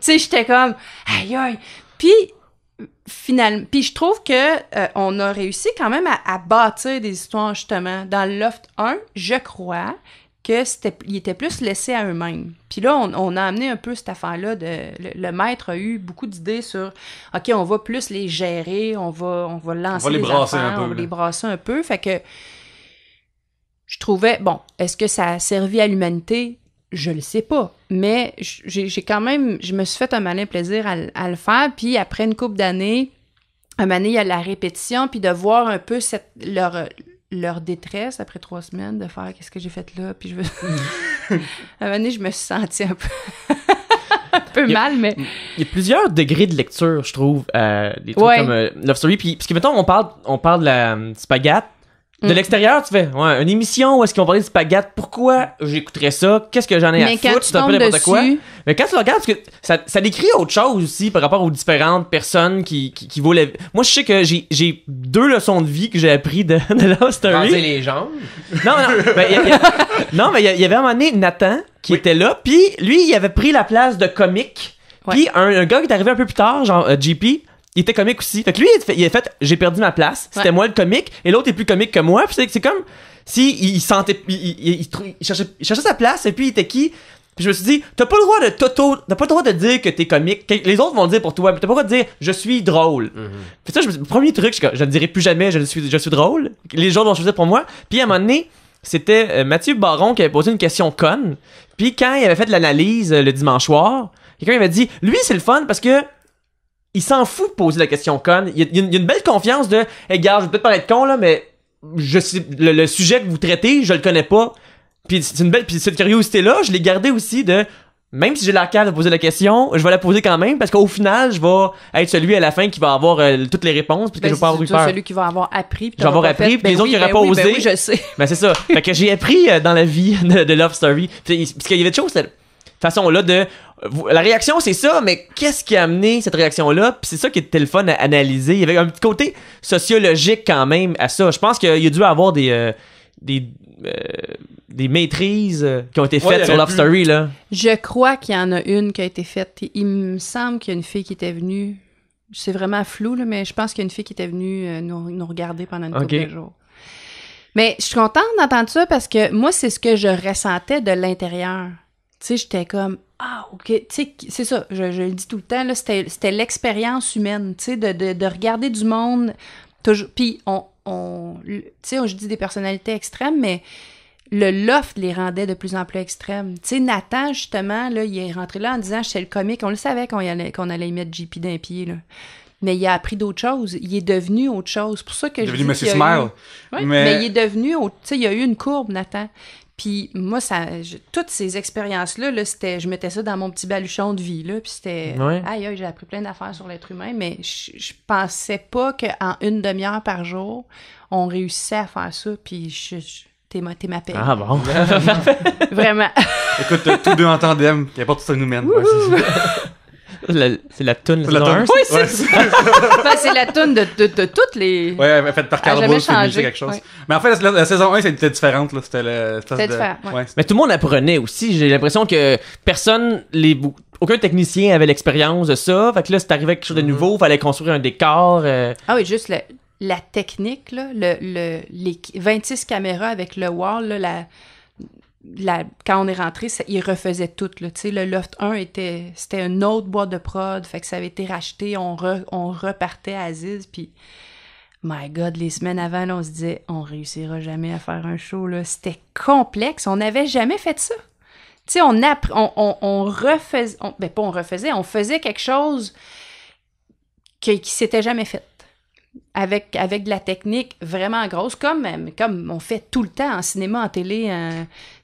S4: sais, j'étais comme, aïe, aïe. Puis, finalement, je trouve que on a réussi quand même à bâtir des histoires, justement. Dans le Loft 1, je crois qu'ils étaient plus laissés à eux-mêmes. Puis là, on a amené un peu cette affaire-là. Le maître a eu beaucoup d'idées sur, OK, on va plus les gérer, on va lancer les brasser affaires, on va les brasser un peu. Fait que je trouvais, bon, est-ce que ça a servi à l'humanité? Je le sais pas. Mais j'ai quand même, je me suis fait un malin plaisir à le faire. Puis après une couple d'années, un moment donné, il y a la répétition, puis de voir un peu leur détresse après 3 semaines, de faire qu'est-ce que j'ai fait là, puis à un moment donné, je me suis sentie un peu mal, mais...
S1: Il y a plusieurs degrés de lecture, je trouve, des trucs comme Love Story, puis parce que mettons, on parle de la spaghetti. De l'extérieur, tu fais une émission où est-ce qu'ils vont parler de spaghetti, pourquoi j'écouterais ça, qu'est-ce que j'en ai à foutre, c'est un peu n'importe quoi. Mais quand tu le regardes, parce que ça décrit autre chose aussi par rapport aux différentes personnes qui vaut la vie. Moi, je sais que j'ai 2 leçons de vie que j'ai appris de Love Story.
S2: Raser les jambes.
S1: Non, mais il y avait un moment donné Nathan qui était là, puis lui, il avait pris la place de comique. Puis un gars qui est arrivé un peu plus tard, genre JP, il était comique aussi. Fait que lui, il a fait j'ai perdu ma place. C'était moi le comique. Et l'autre est plus comique que moi. Puis c'est comme si il sentait. Il cherchait sa place. Et puis il était qui? Puis je me suis dit, t'as pas le droit de dire que t'es comique. Les autres vont le dire pour toi, mais t'as pas le droit de dire, je suis drôle. Puis ça, le premier truc, je ne dirai plus jamais, je suis drôle. Les gens vont choisir pour moi. Puis à un moment donné, c'était Mathieu Baron qui avait posé une question conne. Puis quand il avait fait l'analyse le dimanche soir, quelqu'un avait dit, lui, c'est le fun parce que il s'en fout de poser la question conne. Il y a une belle confiance de, hey, gars, je vais peut-être paraître con, là, mais je sais, le sujet que vous traitez, je le connais pas. Puis c'est une belle, puis cette curiosité-là, je l'ai gardée aussi de, même si j'ai la carte de poser la question, je vais la poser quand même parce qu'au final, je vais être celui à la fin qui va avoir toutes les réponses puis que je vais pas avoir eu peur.
S4: Celui qui va avoir appris.
S1: Je vais avoir appris puis les autres qui n'auraient pas osé.
S4: Ben oui, je sais.
S1: Ben c'est ça. Fait que j'ai appris dans la vie de Love Story. Parce qu'il y avait des choses cette façon-là de, la réaction c'est ça, mais qu'est-ce qui a amené cette réaction-là? Puis c'est ça qui était le fun à analyser. Il y avait un petit côté sociologique quand même à ça. Je pense qu'il y a dû avoir des maîtrises qui ont été faites sur Love Story, là.
S4: Je crois qu'il y en a une qui a été faite. Il me semble qu'il y a une fille qui était venue. C'est vraiment flou, là, mais je pense qu'il y a une fille qui était venue nous regarder pendant une couple de jours. Mais je suis contente d'entendre ça parce que moi, c'est ce que je ressentais de l'intérieur. Tu sais, j'étais comme, ah, OK. Tu sais, c'est ça, je le dis tout le temps, là, c'était l'expérience humaine, tu sais, de regarder du monde. Puis, tu sais, je dis des personnalités extrêmes, mais le loft les rendait de plus en plus extrêmes. Tu sais, Nathan, justement, là, il est rentré là en disant, j'étais le comique. On le savait qu'on allait y mettre JP d'un pied, là. Mais il a appris d'autres choses. Il est devenu autre chose. C'est pour ça que
S3: il est devenu Monsieur Smile.
S4: Mais il est devenu... Tu sais, il y a eu une courbe, Nathan. Puis moi, toutes ces expériences-là, là, je mettais ça dans mon petit baluchon de vie, là, puis c'était... Aïe, j'ai appris plein d'affaires sur l'être humain, mais je pensais pas qu'en une demi-heure par jour, on réussissait à faire ça, puis t'es ma paix.
S1: Ah bon?
S4: Vraiment.
S3: Écoute, tous deux en tandem, qui apporte tout ça nous mène.
S1: C'est la toune.
S4: Oui, c'est ça. C'est la toune de toutes les...
S3: Oui, faite par Carl Bull, c'est quelque chose. Ouais. Mais en fait, la saison 1, c'était différente. Là. C'était
S4: différent, ouais.
S1: Mais tout le monde apprenait aussi. J'ai l'impression que aucun technicien avait l'expérience de ça. Fait que là, c'est arrivé quelque chose de nouveau. Fallait construire un décor.
S4: Ah oui, juste la technique, là, les 26 caméras avec le wall, là, quand on est rentré, il refaisait tout. Là. Le Loft 1, c'était une autre boîte de prod, fait que ça avait été racheté, on repartait à Aziz, puis my God, les semaines avant, là, on se disait, on réussira jamais à faire un show. Là. C'était complexe, on n'avait jamais fait ça. Tu sais, on faisait quelque chose qui s'était jamais fait. Avec de la technique vraiment grosse, comme on fait tout le temps en cinéma, en télé.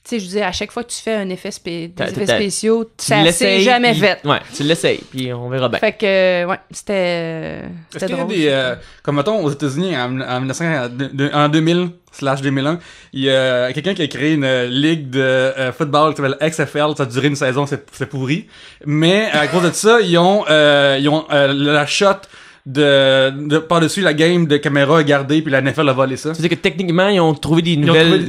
S4: Tu sais, je veux dire, à chaque fois que tu fais des effets spéciaux, ça s'est jamais fait.
S1: Ouais, tu l'essayes, puis on verra bien.
S4: Fait que, ouais, c'était
S3: Est-ce qu'il
S4: drôle.
S3: y a comme mettons, aux États-Unis, en 2000-2001, il y a quelqu'un qui a créé une ligue de football qui s'appelle XFL. Ça a duré une saison, c'est pourri. Mais à cause de ça, ils ont la shot de par-dessus la game de caméra gardée, puis la NFL a volé ça.
S1: C'est-à-dire que techniquement, ils ont trouvé des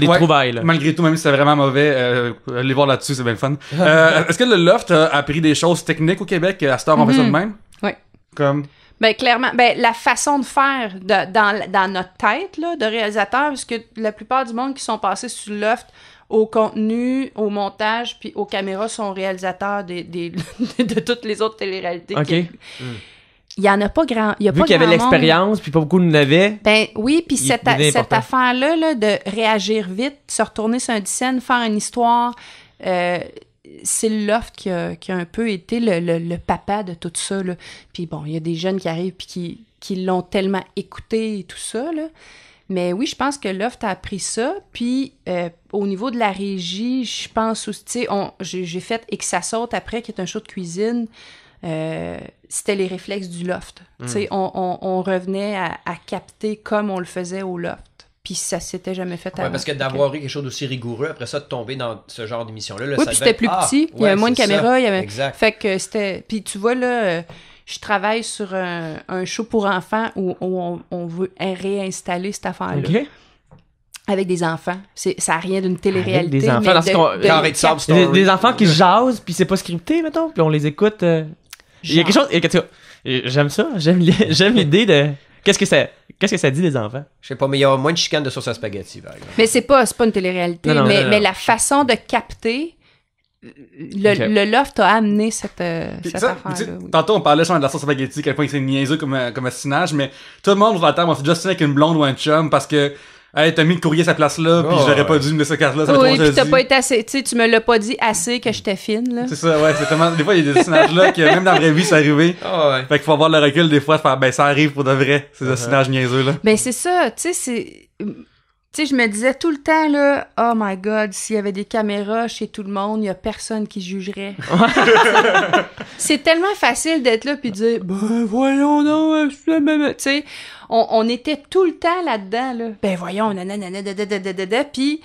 S1: trouvailles. Là.
S3: Malgré tout, même si c'est vraiment mauvais, allez voir là-dessus, c'est bien le fun. Est-ce que le Loft a appris des choses techniques au Québec? À cette heure, on fait ça de même?
S4: Oui.
S3: Comme...
S4: Ben, clairement, la façon de faire dans notre tête, là, de réalisateur, parce que la plupart du monde qui sont passés sur le Loft, au contenu, au montage, puis aux caméras, sont réalisateurs de toutes les autres téléréalités.
S1: OK.
S4: Il y en a pas grand. Il y a
S1: Vu
S4: pas
S1: qu'il y avait
S4: grand
S1: l'expérience, puis pas beaucoup nous l'avaient.
S4: Ben oui, puis cette affaire-là, là, de réagir vite, se retourner sur un scène, faire une histoire, c'est le Loft qui a un peu été le papa de tout ça. Là. Puis bon, il y a des jeunes qui arrivent puis qui l'ont tellement écouté et tout ça. Là. Mais oui, je pense que Loft a appris ça. Puis au niveau de la régie, je pense aussi, tu sais, j'ai fait Et que ça saute après, qui est un show de cuisine. C'était les réflexes du Loft. Tu sais, on revenait à capter comme on le faisait au Loft. Puis ça s'était jamais fait avant.
S2: Parce que d'avoir eu quelque chose d'aussi rigoureux, après ça, de tomber dans ce genre d'émission-là,
S4: oui, puis c'était plus petit. Il y avait moins de caméras.
S2: Exact.
S4: Fait que c'était... Puis tu vois, là, je travaille sur un show pour enfants où on veut réinstaller cette affaire-là.
S1: OK.
S4: Avec des enfants. Ça n'a rien d'une télé-réalité.
S1: Des enfants, des enfants qui jasent, puis c'est pas scripté, mettons, puis on les écoute... Il y a quelque chose... J'aime ça. J'aime l'idée de... Qu'est-ce que ça dit, les enfants?
S2: Je sais pas, mais il y a moins de chicane de sauce à spaghetti, par exemple.
S4: Mais c'est pas une télé-réalité. Mais la façon de capter le loft a amené cette affaire-là. Oui.
S3: Tantôt, on parlait de la sauce spaghetti, à quel point c'est niaiseux comme assinage, mais tout le monde, va on s'est déjà signé avec une blonde ou un chum parce que hey, t'as mis le courrier à cette place-là, puis j'aurais pas dû me laisser cette carte-là.
S4: Oui, puis t'as pas été assez, tu me l'as pas dit assez que j'étais fine, là.
S3: C'est ça, ouais, c'est tellement, des fois, il y a des assinages-là que même dans la vraie vie, c'est arrivé.
S2: Ouais.
S3: Fait qu'il faut avoir le recul, des fois, de faire, ben, ça arrive pour de vrai, ces assinages niaiseux-là.
S4: Ben, c'est ça, tu sais, je me disais tout le temps, là, oh my god, s'il y avait des caméras chez tout le monde, il y a personne qui jugerait. C'est tellement facile d'être là puis de dire, ben, voyons donc, tu sais, on était tout le temps là-dedans, là. Ben, voyons, nanana, puis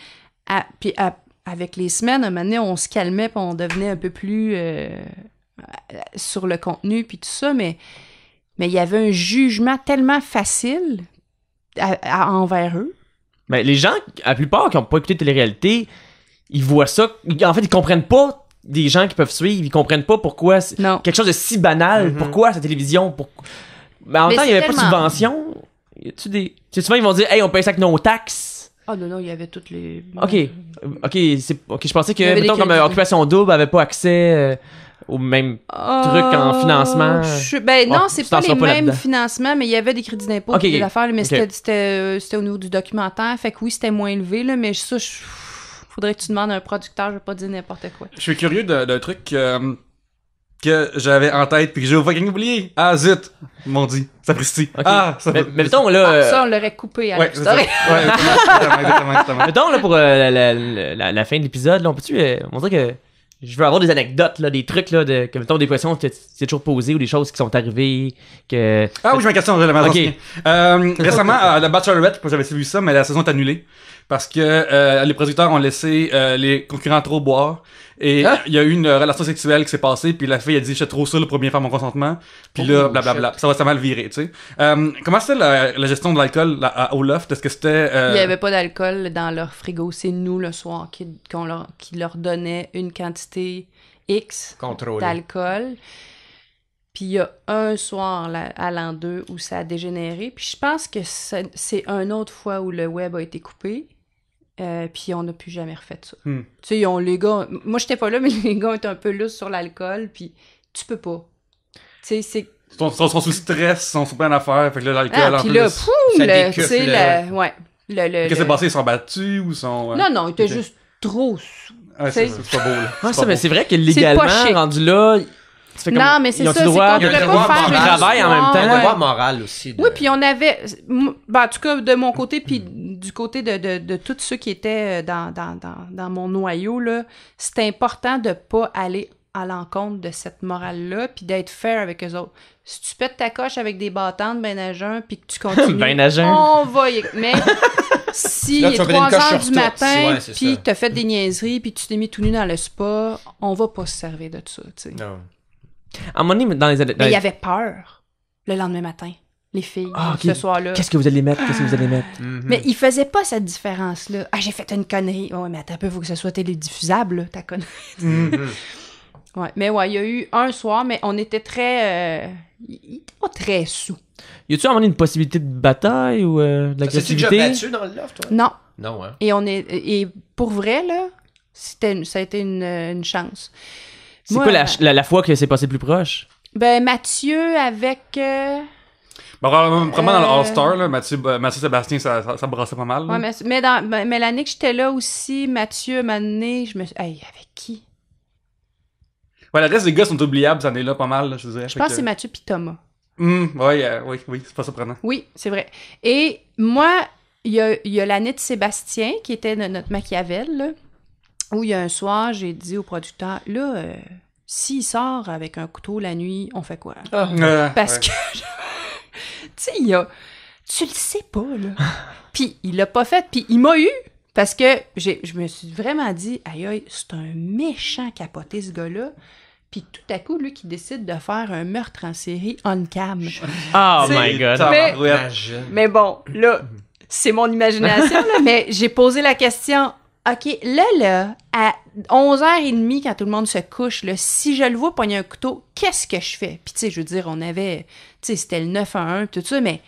S4: avec les semaines, un moment donné, on se calmait puis on devenait un peu plus sur le contenu puis tout ça, mais il y avait un jugement tellement facile envers eux.
S1: Mais les gens, la plupart qui n'ont pas écouté de télé-réalité, ils voient ça. En fait, ils comprennent pas des gens qui peuvent suivre. Ils comprennent pas pourquoi c'est quelque chose de si banal. Pourquoi sa télévision? Mais en même temps, il n'y avait pas de subvention. Y a-tu des... Tu sais, souvent, ils vont dire, hey, on paye ça avec nos taxes.
S4: Ah non, il y avait toutes les...
S1: OK, je pensais que, mettons, comme Occupation Double n'avait pas accès... au même truc en financement.
S4: Non, c'est pas les mêmes financements, mais il y avait des crédits d'impôt des affaires, mais c'était au niveau du documentaire. Fait que oui, c'était moins élevé, là, mais ça, faudrait que tu demandes à un producteur, je vais pas dire n'importe quoi.
S3: Je suis curieux d'un truc que j'avais en tête puis que j'ai fucking oublié. Ah, zut! Ils m'ont dit. Sapristi.
S1: Okay. Mais mettons, là...
S4: ça, on l'aurait coupé à
S3: exactement.
S1: Mettons, là, pour la fin de l'épisode, là, on peut-tu... on dirait que... Je veux avoir des anecdotes, là, des trucs, là, que, mettons, des questions que tu t'es toujours posées ou des choses qui sont arrivées, que...
S3: Ah oui, j'ai une question, je l'ai récemment, à la Bachelorette, j'avais vu ça, mais la saison est annulée. Parce que les producteurs ont laissé les concurrents trop boire. Et il y a eu une relation sexuelle qui s'est passée, puis la fille a dit « J'étais trop saoul pour bien faire mon consentement. » Puis là, blablabla. Ça va mal virer, tu sais. Comment c'était la gestion de l'alcool au loft? Est-ce que c'était...
S4: Il n'y avait pas d'alcool dans leur frigo. C'est nous, le soir, qui leur donnait une quantité X d'alcool. Puis il y a un soir à l'an 2 où ça a dégénéré. Puis je pense que c'est une autre fois où le web a été coupé. Puis on n'a plus jamais refait ça. Tu sais, les gars... Moi, j'étais pas là, mais les gars étaient un peu lousses sur l'alcool, puis tu peux pas. Tu sais, c'est...
S3: Ils sont sous stress, ils sont sous plein d'affaires, fait que là, l'alcool en
S4: puis
S3: plus...
S4: là, tu sais, ouais.
S3: Qu'est-ce qui s'est passé? Ils sont battus ou sont...
S4: Non, ils étaient juste trop sous.
S3: Ouais, c'est pas beau, là.
S1: Mais c'est vrai que légalement, rendu là...
S4: Non, mais c'est ça, c'est qu'on pourrait pas faire
S1: le travail en même temps.
S2: Il y a un devoir moral aussi.
S4: Oui, puis on avait... en tout cas, de mon côté, puis du côté de tous ceux qui étaient dans mon noyau, là, c'était important de pas aller à l'encontre de cette morale-là, puis d'être fair avec eux autres. Si tu pètes ta coche avec des bâtantes ben à jeun, puis que tu continues, on va y... Mais si il est 3h du matin, puis t'as fait des niaiseries, puis tu t'es mis tout nu dans le spa, on va pas se servir de ça, tu sais.
S2: Non.
S1: À un moment donné,
S4: mais il y avait peur le lendemain matin, les filles, ce soir-là.
S1: Qu'est-ce que vous allez mettre?
S4: Mais ils faisaient pas cette différence-là. Ah, j'ai fait une connerie. Ouais, mais attends un peu, il faut que ce soit télédiffusable, là, ta connerie. Ouais, mais ouais, il y a eu un soir, mais on était très... il était pas très sous.
S1: Y a-tu à un moment donné une possibilité de bataille ou de l'agressivité?
S2: T'as-tu déjà battu dans le loft, toi?
S4: Non.
S2: Non, hein?
S4: Et pour vrai, là, ça a été une chance.
S1: C'est quoi la fois que c'est passé plus proche?
S4: Ben, Mathieu avec...
S3: Probablement dans le All-Star, là, Mathieu Sébastien, ça brassait pas mal.
S4: Là. Ouais, mais l'année que j'étais là aussi, Mathieu m'a donné... Je me suis... Hey, avec qui?
S3: Ouais, le reste des gars sont oubliables cette année-là, pas mal, là, je dirais.
S4: Je pense que c'est Mathieu pis Thomas.
S3: Oui, c'est pas surprenant.
S4: Oui, c'est vrai. Et moi, il y a l'année de Sébastien, qui était notre Machiavel, là, où il y a un soir, j'ai dit au producteur, là, s'il sort avec un couteau la nuit, on fait quoi? Parce que, tu sais, tu le sais pas, là. Puis il l'a pas fait, puis il m'a eu, parce que je me suis vraiment dit, aïe, c'est un méchant capoté, ce gars-là. Puis tout à coup, lui qui décide de faire un meurtre en série on-cam.
S1: Oh my God!
S4: Mais bon, là, c'est mon imagination, là, mais j'ai posé la question... OK, là, à 11h30, quand tout le monde se couche, là, si je le vois pogner un couteau, qu'est-ce que je fais? Puis, tu sais, je veux dire, on avait... Tu sais, c'était le 9-1-1, tout ça, mais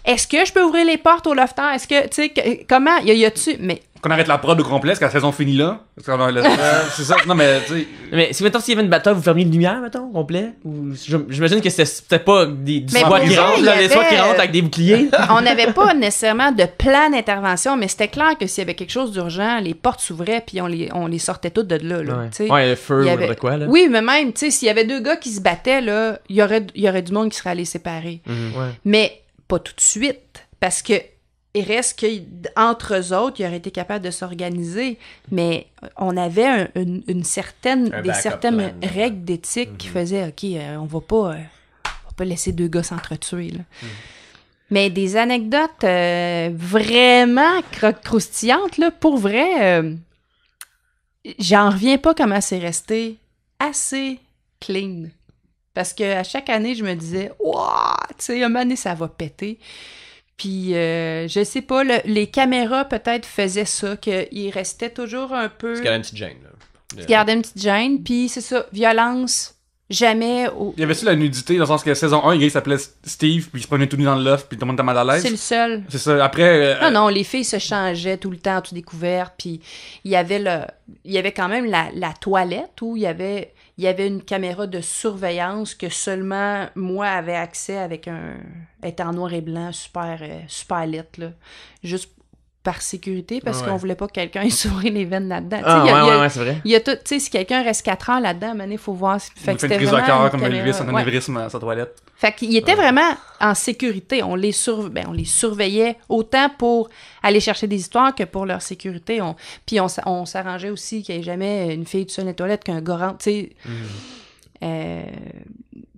S4: est-ce que je peux ouvrir les portes au lofter? Est-ce que, tu sais, comment? Y a-tu... Mais, tu
S3: qu'on arrête la prod au complet, parce que la saison finit là. C'est ça. Non, mais tu sais.
S1: Mais si, mettons, s'il y avait une bataille, vous fermiez une lumière, mettons, au complet? Ou, j'imagine que c'était pas du SWAT qui rentre, là, les SWAT qui rentrent avec des boucliers.
S4: On n'avait pas nécessairement de plan d'intervention, mais c'était clair que s'il y avait quelque chose d'urgent, les portes s'ouvraient, puis on les sortait toutes de là.
S1: Ouais, le feu, de quoi, là.
S4: Oui, mais même, tu sais, s'il y avait deux gars qui se battaient, là, il y aurait du monde qui serait allé séparer. Mais pas tout de suite, parce que il reste qu'entre eux autres, ils auraient été capables de s'organiser, mais on avait des certaines règles d'éthique qui faisaient, OK, on va pas laisser deux gars s'entretuer, là. Mais des anecdotes vraiment croustillantes, là, pour vrai, j'en reviens pas comment c'est resté assez clean. Parce qu'à chaque année, je me disais, waouh, tu sais, un moment donné, ça va péter. Puis, je sais pas, les caméras peut-être faisaient ça, qu'ils restaient toujours un peu...
S2: Ils gardaient une petite gêne, là.
S4: Ils gardaient une petite gêne, puis c'est ça, violence, jamais...
S3: Il y avait-tu la nudité, dans le sens que saison 1, le gars, il s'appelait Steve, puis il se prenait tout nu dans le loft, puis tout le monde était mal à l'aise?
S4: C'est le seul.
S3: C'est ça, après...
S4: Non, les filles se changeaient tout le temps, tout découvert, puis il y avait quand même la toilette où il y avait une caméra de surveillance que seulement moi avait accès avec était en noir et blanc, super lit, là. Juste par sécurité, parce qu'on voulait pas que quelqu'un ait s'ouvrir les veines là-dedans.
S1: C'est vrai.
S4: Il y a tout, tu sais, si quelqu'un reste 4 heures là-dedans, il faut voir.
S3: Fait que c'était vraiment une cœur, comme Elvis, un anévrisme à sa toilette.
S4: Fait qu'il était vraiment en sécurité. On les surveillait autant pour aller chercher des histoires que pour leur sécurité. Puis on s'arrangeait aussi qu'il n'y ait jamais une fille toute seule dans les toilettes qu'un gars rentre, tu sais.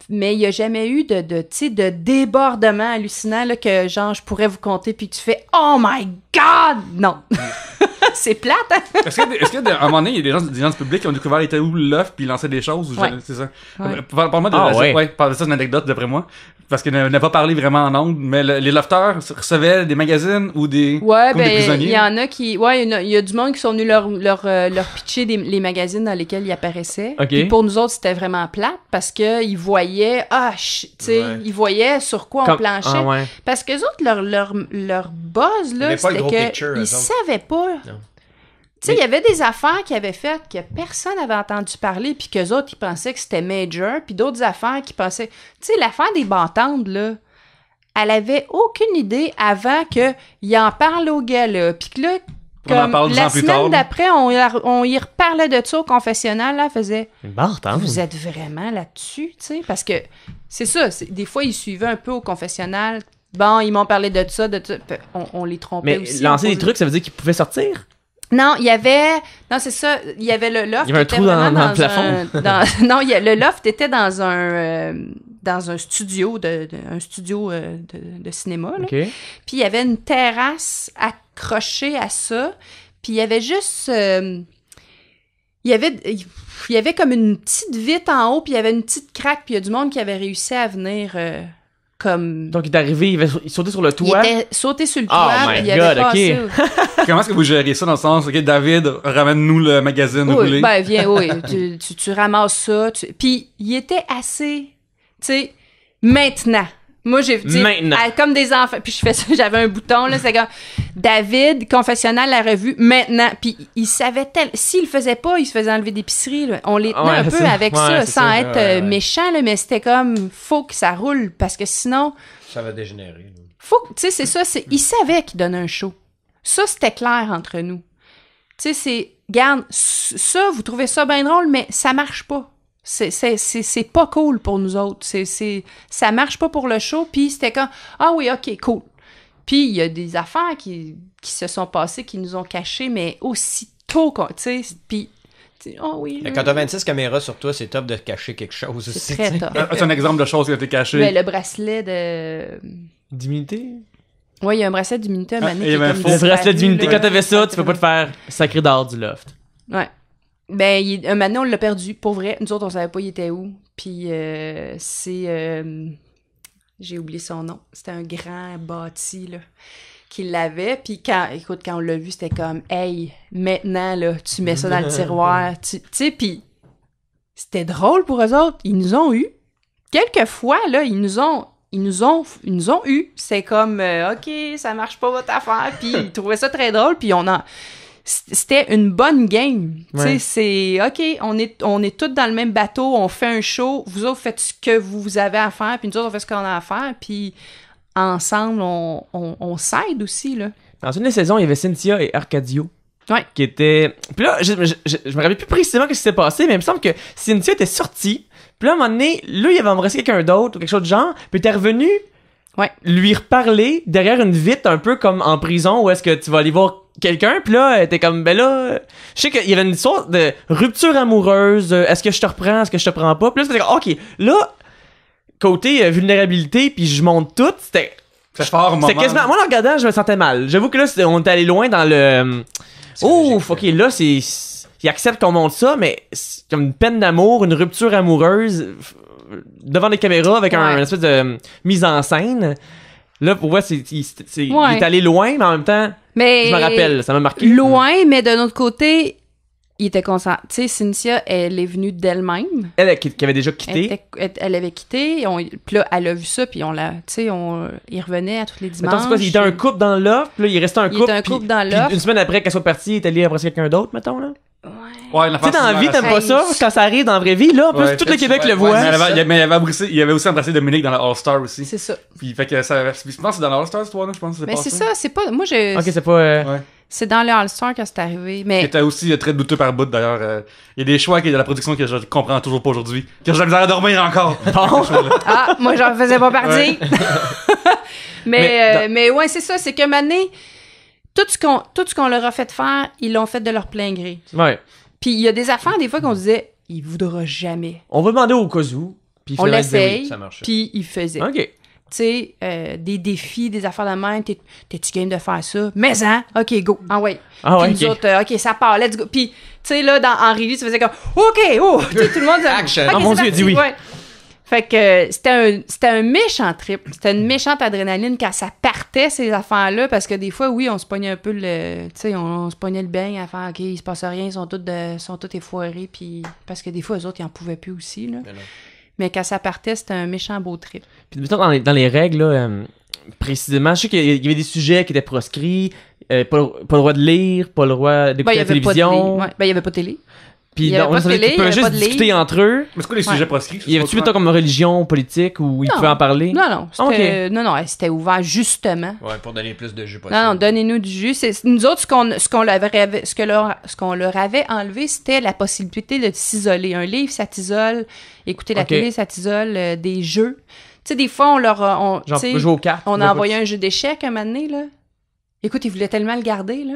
S4: Mais il n'y a jamais eu de débordement hallucinant là, que genre je pourrais vous compter puis que tu fais « Oh my God! » Non. C'est plate, hein?
S3: Est-ce qu'à un moment donné, il y a des gens du public qui ont découvert était où le loft puis lançaient des choses? C'est ça. Parle-moi de parle de ça, c'est une anecdote d'après moi. Parce qu'il n'a pas parlé vraiment en ondes, mais les lofters recevaient des magazines ou des prisonniers?
S4: Il y en a qui... Ouais, il y a du monde qui sont venus leur pitcher les magazines dans lesquels ils apparaissaient.
S1: Okay.
S4: Puis pour nous autres, c'était vraiment plate parce qu'ils voyaient... ils voyaient sur quoi on planchait. Parce que autres, leur buzz, là, c'était qu'ils savaient pas... Tu sais, il y avait des affaires qu'ils avaient faites que personne n'avait entendu parler, puis qu'eux autres, ils pensaient que c'était major, puis d'autres affaires qui pensaient... Tu sais, l'affaire des bantandes, là, elle avait aucune idée avant qu'il en parle au gars, là. Puis que là, comme la semaine d'après, on y reparlait de ça au confessionnal, là, faisait... Vous êtes vraiment là-dessus, tu sais? Parce que c'est ça, des fois, ils suivaient un peu au confessionnal. Bon, ils m'ont parlé de ça, on les trompait aussi.
S1: Mais lancer des trucs, ça veut dire qu'ils pouvaient sortir?
S4: Non, il y avait... Non, c'est ça. Il y avait le loft.
S1: Il y avait un trou dans le plafond.
S4: Non, le loft était dans un studio de cinéma. Là.
S1: Okay.
S4: Puis il y avait une terrasse accrochée à ça. Puis il y avait juste... il y avait comme une petite vitre en haut, puis il y avait une petite craque, puis il y a du monde qui avait réussi à venir... comme...
S1: Donc, il est arrivé, il sautait sur le toit.
S4: Il était sauté sur le toit,
S1: puis
S4: il avait passé...
S3: Comment est-ce que vous gérez ça dans le sens, OK, David, ramène-nous le magazine roulé?
S4: Ben, viens, tu ramasses ça. Puis, il était assez... Tu sais, maintenant. Moi, j'ai dit... Comme des enfants. Puis, je fais ça, j'avais un bouton, là, c'est comme... David, confessionnal, la revue, maintenant. Puis, il savait s'il le faisait pas, il se faisait enlever d'épicerie, là. On les tenait un peu avec ça, sans être méchant, là, mais c'était comme... Faut que ça roule, parce que sinon...
S2: Ça va dégénérer.
S4: Tu sais, c'est ça, il savait qu'il donnait un show. Ça, c'était clair entre nous. Tu sais, c'est... Garde, ça, vous trouvez ça bien drôle, mais ça marche pas. C'est pas cool pour nous autres. Ça marche pas pour le show, puis c'était comme... Ah oui, OK, cool. Puis il y a des affaires qui se sont passées, qui nous ont cachées, mais aussitôt, tu sais, puis... Oh oui,
S2: quand t'as 26 caméras sur toi, c'est top de cacher quelque chose aussi.
S4: C'est très top.
S3: C'est un exemple de chose qui a été caché.
S4: Ben, le bracelet de...
S1: D'immunité?
S4: Oui, il y a un bracelet d'immunité à un moment donné.
S1: Le bracelet d'immunité, quand t'avais ça, tu peux pas te faire sacrer dehors du loft.
S4: Ouais. Ben, un moment donné, on l'a perdu, pour vrai. Nous autres, on savait pas il était où. Puis c'est... j'ai oublié son nom. C'était un grand bâti, là, qui l'avait. Puis quand on l'a vu, c'était comme, hey, maintenant, là, tu mets ça dans le tiroir. Tu sais, puis c'était drôle pour eux autres. Ils nous ont eu. Quelquefois, là, ils nous ont eu. C'est comme, OK, ça marche pas votre affaire. Puis ils trouvaient ça très drôle. Puis c'était une bonne game.
S1: Ouais.
S4: Tu sais, c'est OK, on est tous dans le même bateau, on fait un show, vous autres faites ce que vous avez à faire, puis nous autres on fait ce qu'on a à faire, puis ensemble on s'aide aussi là.
S1: Dans une des saisons, il y avait Cynthia et Arcadio.
S4: Ouais.
S1: Qui étaient. Puis là, je me rappelle plus précisément ce qui s'est passé, mais il me semble que Cynthia était sortie. Puis là, à un moment donné, lui, il avait embrassé quelqu'un d'autre ou quelque chose de genre. Puis t'es revenu lui reparler derrière une vitre, un peu comme en prison, où est-ce que tu vas aller voir quelqu'un. Puis là, t'es comme, ben là, je sais qu'il y avait une sorte de rupture amoureuse. Est-ce que je te reprends, est-ce que je te prends pas? Puis là, c'était comme, OK, là, côté vulnérabilité, puis je monte tout, c'était.
S3: C'est fort,
S1: C'était quasiment. Moi, en regardant, je me sentais mal. J'avoue que là, on est allé loin dans le. Ouf, ok, là, c'est. Il accepte qu'on monte ça, mais c'est comme une peine d'amour, une rupture amoureuse devant les caméras avec une espèce de mise en scène. Là, pour moi, il est allé loin, mais en même temps, je me rappelle, ça m'a marqué.
S4: Loin, mais d'un autre côté, il était conscient. Tu sais, Cynthia, elle est venue d'elle-même.
S1: Elle qui avait déjà quitté.
S4: Elle avait quitté, puis là, elle a vu ça, puis on l'a, tu sais, il revenait à tous les dimanches.
S1: Mettons, il était un couple dans le loft, puis là, il restait un couple.
S4: Il était un couple dans le loft.
S1: Une semaine après qu'elle soit partie, il est allé embrasser quelqu'un d'autre, mettons, là.
S3: Ouais,
S1: tu sais, dans la vie, t'aimes pas ça, quand ça arrive dans la vraie vie, là, en plus, tout le Québec le voit.
S3: Mais il avait aussi embrassé Dominique dans le All-Star aussi.
S4: C'est ça.
S3: Puis, fait que ça, je pense que c'est dans le All-Star, cette histoire-là, je pense que c'est
S4: mais c'est ça, c'est pas, moi,
S1: Ok, c'est pas...
S4: C'est dans le All-Star que c'est arrivé, mais...
S3: Qui était aussi très douteux par bout, d'ailleurs. Il y a des choix de la production que je comprends toujours pas aujourd'hui. Que j'ai de la misère à dormir encore.
S1: Bon.
S4: Ah, moi, j'en faisais pas partie. Mais ouais, c'est ça, c'est que maintenant, tout ce qu'on leur a fait faire, ils l'ont fait de leur plein gré.
S1: Ouais.
S4: Puis il y a des affaires, des fois, qu'on disait, il voudra jamais.
S1: On va demander au cas où.
S4: On l'essaye,
S2: ça marche.
S4: puis il faisait.
S1: OK.
S4: Tu sais, des défis, des affaires de même, t'es-tu game de faire ça? Mais hein? OK, go. Ah ouais.
S1: Ah ouais,
S4: puis nous autres, OK, ça part, let's go. Puis, tu sais, là, en revue, tu faisais comme, OK, oh! Tout le monde...
S2: Action.
S4: Okay,
S1: Ah, mon Dieu, dis oui.
S4: Ouais. Fait que c'était un méchant trip. C'était une méchante adrénaline quand ça partait, ces affaires-là, parce que des fois, oui, on se pognait un peu le... Tu sais, on se pognait le bain à faire, OK, il se passe rien, ils sont tous effoirés, puis... Parce que des fois, eux autres, ils en pouvaient plus aussi, là. Mais quand ça partait, c'était un méchant beau trip.
S1: Puis mettons, dans les règles, là, précisément, je sais qu'il y avait des sujets qui étaient proscrits, pas le droit de lire, pas le droit d'écouter la télévision.
S4: Il n'y avait pas de télé.
S1: Puis
S4: il y avait pas de télé,
S1: ils pouvaient juste discuter entre eux.
S3: Mais c'est quoi les sujets proscrits?
S1: Il y avait-tu, mettons, comme religion, politique, où ils pouvaient en parler?
S4: Non. C'était ouvert, justement.
S2: Ouais, pour donner plus de jus possible.
S4: Non, donnez-nous du jus. Nous autres, ce qu'on leur avait enlevé, c'était la possibilité de s'isoler. Un livre, ça t'isole. Écouter la télé, ça t'isole. Des jeux. Tu sais, des fois, on leur a...
S1: jouer aux cartes.
S4: On a envoyé un jeu d'échecs un moment donné, là. Écoute, ils voulaient tellement le garder, là.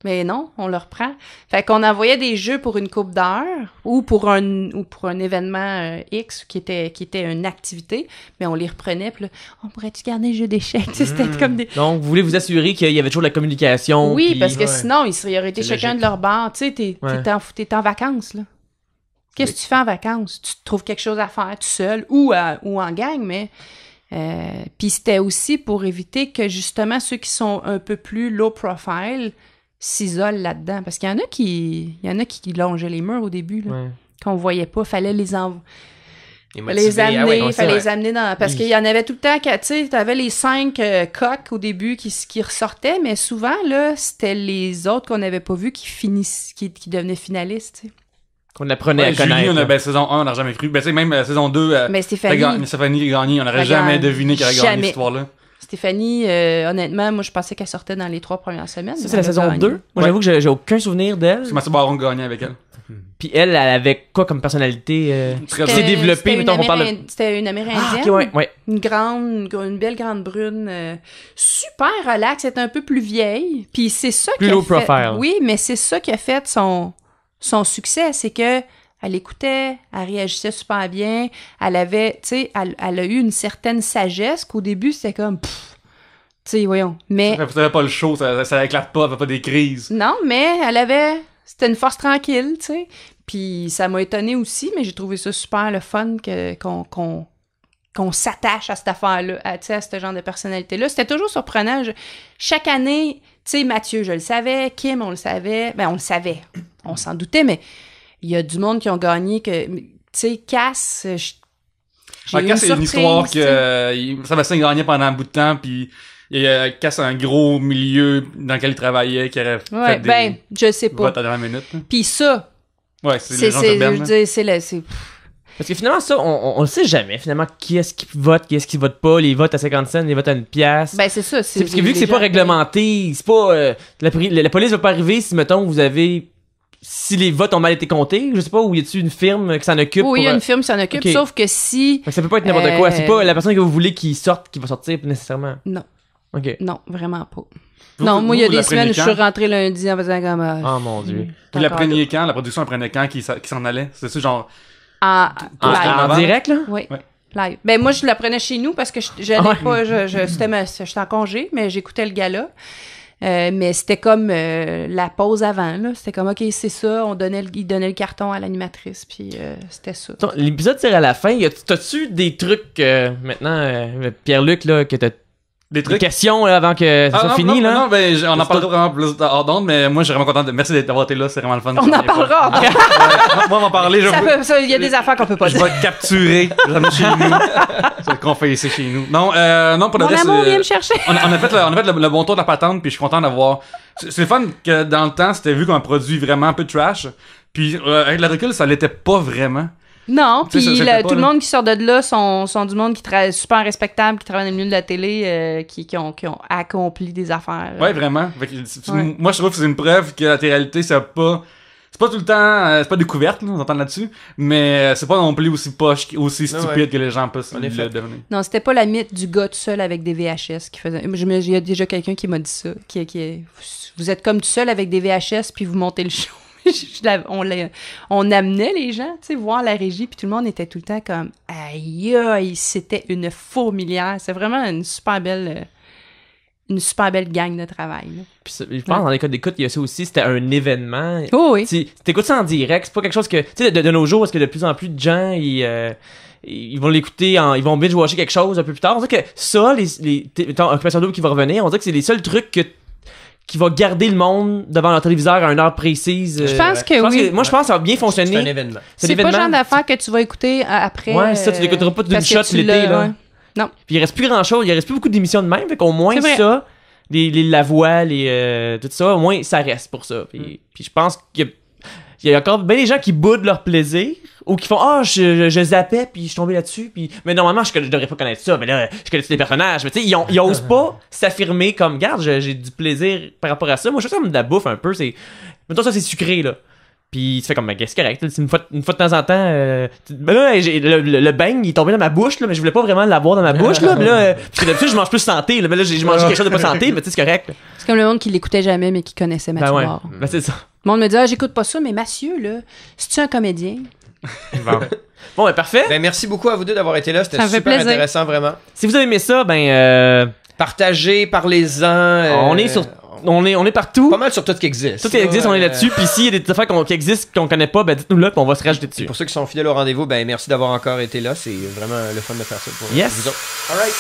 S4: Mais non, on le reprend. Fait qu'on envoyait des jeux pour une couple d'heures ou pour un événement X qui était une activité, mais on les reprenait. Puis là, on pourrait-tu garder le jeu d'échecs? C'était comme des...
S1: Donc, vous voulez vous assurer qu'il y avait toujours de la communication.
S4: Oui,
S1: puis...
S4: parce que sinon, ils auraient été chacun de leur bord. Tu sais, t'es en vacances, là. Qu'est-ce que tu fais en vacances? Tu trouves quelque chose à faire tout seul ou en gang, mais... Puis c'était aussi pour éviter que, justement, ceux qui sont un peu plus low profile s'isolent là-dedans. Parce qu'il y en a qui longeaient les murs au début, là, qu'on voyait pas. Fallait les amener, fallait les amener dans... Parce qu'il y en avait tout le temps, tu sais, t'avais les 5 coqs au début qui ressortaient, mais souvent, là, c'était les autres qu'on n'avait pas vus qui devenaient finalistes, tu sais.
S1: Qu'on apprenait à connaître.
S3: Julie, saison 1, on n'a jamais cru. Ben, tu sais, même saison 2,
S4: mais Stéphanie
S3: a gagné. On n'aurait jamais deviné qu'elle a gagné cette histoire-là.
S4: Stéphanie, honnêtement, moi, je pensais qu'elle sortait dans les 3 premières semaines.
S1: Ça, c'est la saison 2. Moi, j'avoue que j'ai aucun souvenir d'elle.
S3: C'est Mathieu Baron qui gagnait avec elle.
S1: Puis elle avait quoi comme personnalité s'est développée, mettons qu'on parle.
S4: C'était une Amérindienne.
S1: Ah, ok, ouais.
S4: Une belle grande brune, super relax, elle était un peu plus vieille. Puis c'est ça qui a
S1: low
S4: fait.
S1: Profile.
S4: Oui, mais c'est ça qui a fait son succès, c'est que elle écoutait, elle réagissait super bien, elle avait, tu sais, elle a eu une certaine sagesse qu'au début c'était comme, tu sais, voyons. Mais
S3: vous savez pas le show, ça éclate pas, elle fait pas des crises.
S4: Non, mais c'était une force tranquille, tu sais. Puis ça m'a étonnée aussi, mais j'ai trouvé ça super le fun qu'on s'attache à cette affaire-là, à ce genre de personnalité-là. C'était toujours surprenant. Chaque année, tu sais, Mathieu, je le savais, Kim, on le savait. Ben, on le savait. On s'en doutait, mais il y a du monde qui ont gagné que... Tu sais, Cass, j'ai eu
S3: Cass, c'est une histoire que Sébastien gagnait pendant un bout de temps, puis il casse un gros milieu dans lequel il travaillait, qui aurait fait des
S4: je sais pas.
S3: votes à la dernière minute.
S4: Puis ça,
S3: ouais, c'est les gens urbaines.
S4: C'est
S1: Parce que finalement, ça, on le sait jamais, finalement, qui est-ce qui vote pas, les votes à 50 cents, les votes à 1 pièce.
S4: Ben, c'est ça.
S1: Parce que vu que c'est pas réglementé, c'est pas... la police va pas arriver si, mettons, vous avez... Si les votes ont mal été comptés, je sais pas, ou y a-tu une firme qui s'en occupe?
S4: Oui, il y a une firme qui s'en occupe,
S1: okay.
S4: sauf que si...
S1: Fait que ça peut pas être n'importe quoi, c'est pas la personne que vous voulez qui sorte qui va sortir nécessairement.
S4: Non.
S1: OK.
S4: Non, vraiment pas. Non, moi, il y a des semaines où je suis rentré lundi en faisant comme...
S1: Oh mon Dieu.
S3: Vous la preniez quand? La production apprenait quand qui s'en allait? C'est ça, genre...
S1: En direct, là?
S4: Oui. Ouais. Live. Ben, moi, je la prenais chez nous parce que j'allais pas... J'étais en congé, mais j'écoutais le gala. Mais c'était comme la pause avant, là. C'était comme, OK, c'est ça. Il donnait le carton à l'animatrice, puis c'était ça.
S1: L'épisode tire à la fin. T'as-tu des trucs, maintenant, Pierre-Luc, là, que t'as... Des questions là, avant que ça soit fini, là?
S3: Non, ben, on en parlera vraiment plus hors d'onde, mais moi, je suis vraiment content. Merci d'avoir été là, c'est vraiment le fun.
S4: On en parlera.
S3: Moi, on va parler.
S4: Il y a des affaires qu'on peut pas dire.
S3: Je vais te capturer, ramener chez nous. C'est qu'on fait ici chez nous. Non, pour le reste.
S4: Mon amour vient me chercher.
S3: On a fait le bon tour de la patente, puis je suis content d'avoir. C'est le fun que dans le temps, c'était vu comme un produit vraiment un peu trash. Puis avec le recul, ça l'était pas vraiment.
S4: Non, puis tout le monde qui sort de là sont du monde qui est super respectable, qui travaille dans le milieu de la télé, qui ont accompli des affaires.
S3: Ouais, vraiment. Moi, je trouve que c'est une preuve que la télé-réalité, c'est pas tout le temps, c'est pas découverte, là, on entend là-dessus, mais c'est pas non plus aussi poche, aussi stupide que les gens peuvent le devenir.
S4: Non, c'était pas la mythe du gars tout seul avec des VHS qui faisait. Il y a déjà quelqu'un qui m'a dit ça, vous êtes comme tout seul avec des VHS puis vous montez le show. On amenait les gens, tu sais, voir la régie, puis tout le monde était tout le temps comme aïe aïe, c'était une fourmilière. C'est vraiment une super belle gang de travail. Là.
S1: Puis ça, je pense dans les cas d'écoute, il y a ça aussi, c'était un événement.
S4: Oh oui.
S1: T'écoutes ça en direct, c'est pas quelque chose que, tu sais, de nos jours, parce que de plus en plus de gens, ils vont l'écouter, ils vont binge-watcher quelque chose un peu plus tard. On dirait que ça, Occupation Double qui va revenir, on dirait que c'est les seuls trucs qui va garder le monde devant leur téléviseur à une heure précise.
S4: Je pense que oui.
S1: Moi, je pense que ça va bien fonctionner.
S2: C'est un événement.
S4: C'est pas le genre d'affaire que tu vas écouter après.
S1: Ouais, ça, tu l'écouteras pas d'une shot l'été, là.
S4: Ouais. Non.
S1: Puis il reste plus grand-chose, il reste plus beaucoup d'émissions de même, fait qu'au moins ça, la voix, tout ça, au moins ça reste pour ça. Puis je pense qu'il y a encore bien des gens qui boudent leur plaisir ou qui font je zappais puis je suis tombé là-dessus puis mais normalement je devrais pas connaître ça mais là je connais tous les personnages mais tu sais ils osent pas s'affirmer comme garde j'ai du plaisir par rapport à ça. Moi je fais ça comme de la bouffe un peu, c'est mettons ça c'est sucré là. Puis tu fais comme c'est correct, c'est une fois de temps en temps ben là le bang il est tombé dans ma bouche là, mais je voulais pas vraiment l'avoir dans ma bouche là, mais là parce que d'habitude je mange plus santé là, mais là j'ai mangé quelque chose de pas santé, mais tu sais c'est correct là.
S4: C'est comme le monde qui l'écoutait jamais mais qui connaissait Mathieu Noir.
S1: Ben c'est ça.
S4: Le monde me dit j'écoute pas ça mais Mathieu là, c'est-tu un comédien?
S1: Bon ben parfait.
S2: Ben merci beaucoup à vous deux d'avoir été là, c'était super intéressant vraiment.
S1: Si vous avez aimé ça
S2: partagez, parlez-en.
S1: On est partout.
S2: Pas mal sur tout ce qui existe.
S1: Tout ce qui existe, on est là-dessus. Puis s'il y a des affaires qui existent, qu'on connaît pas, ben dites-nous là, puis on va se rajouter dessus.
S2: Et pour ceux qui sont fidèles au rendez-vous, ben merci d'avoir encore été là. C'est vraiment le fun de faire ça pour vous autres. All right.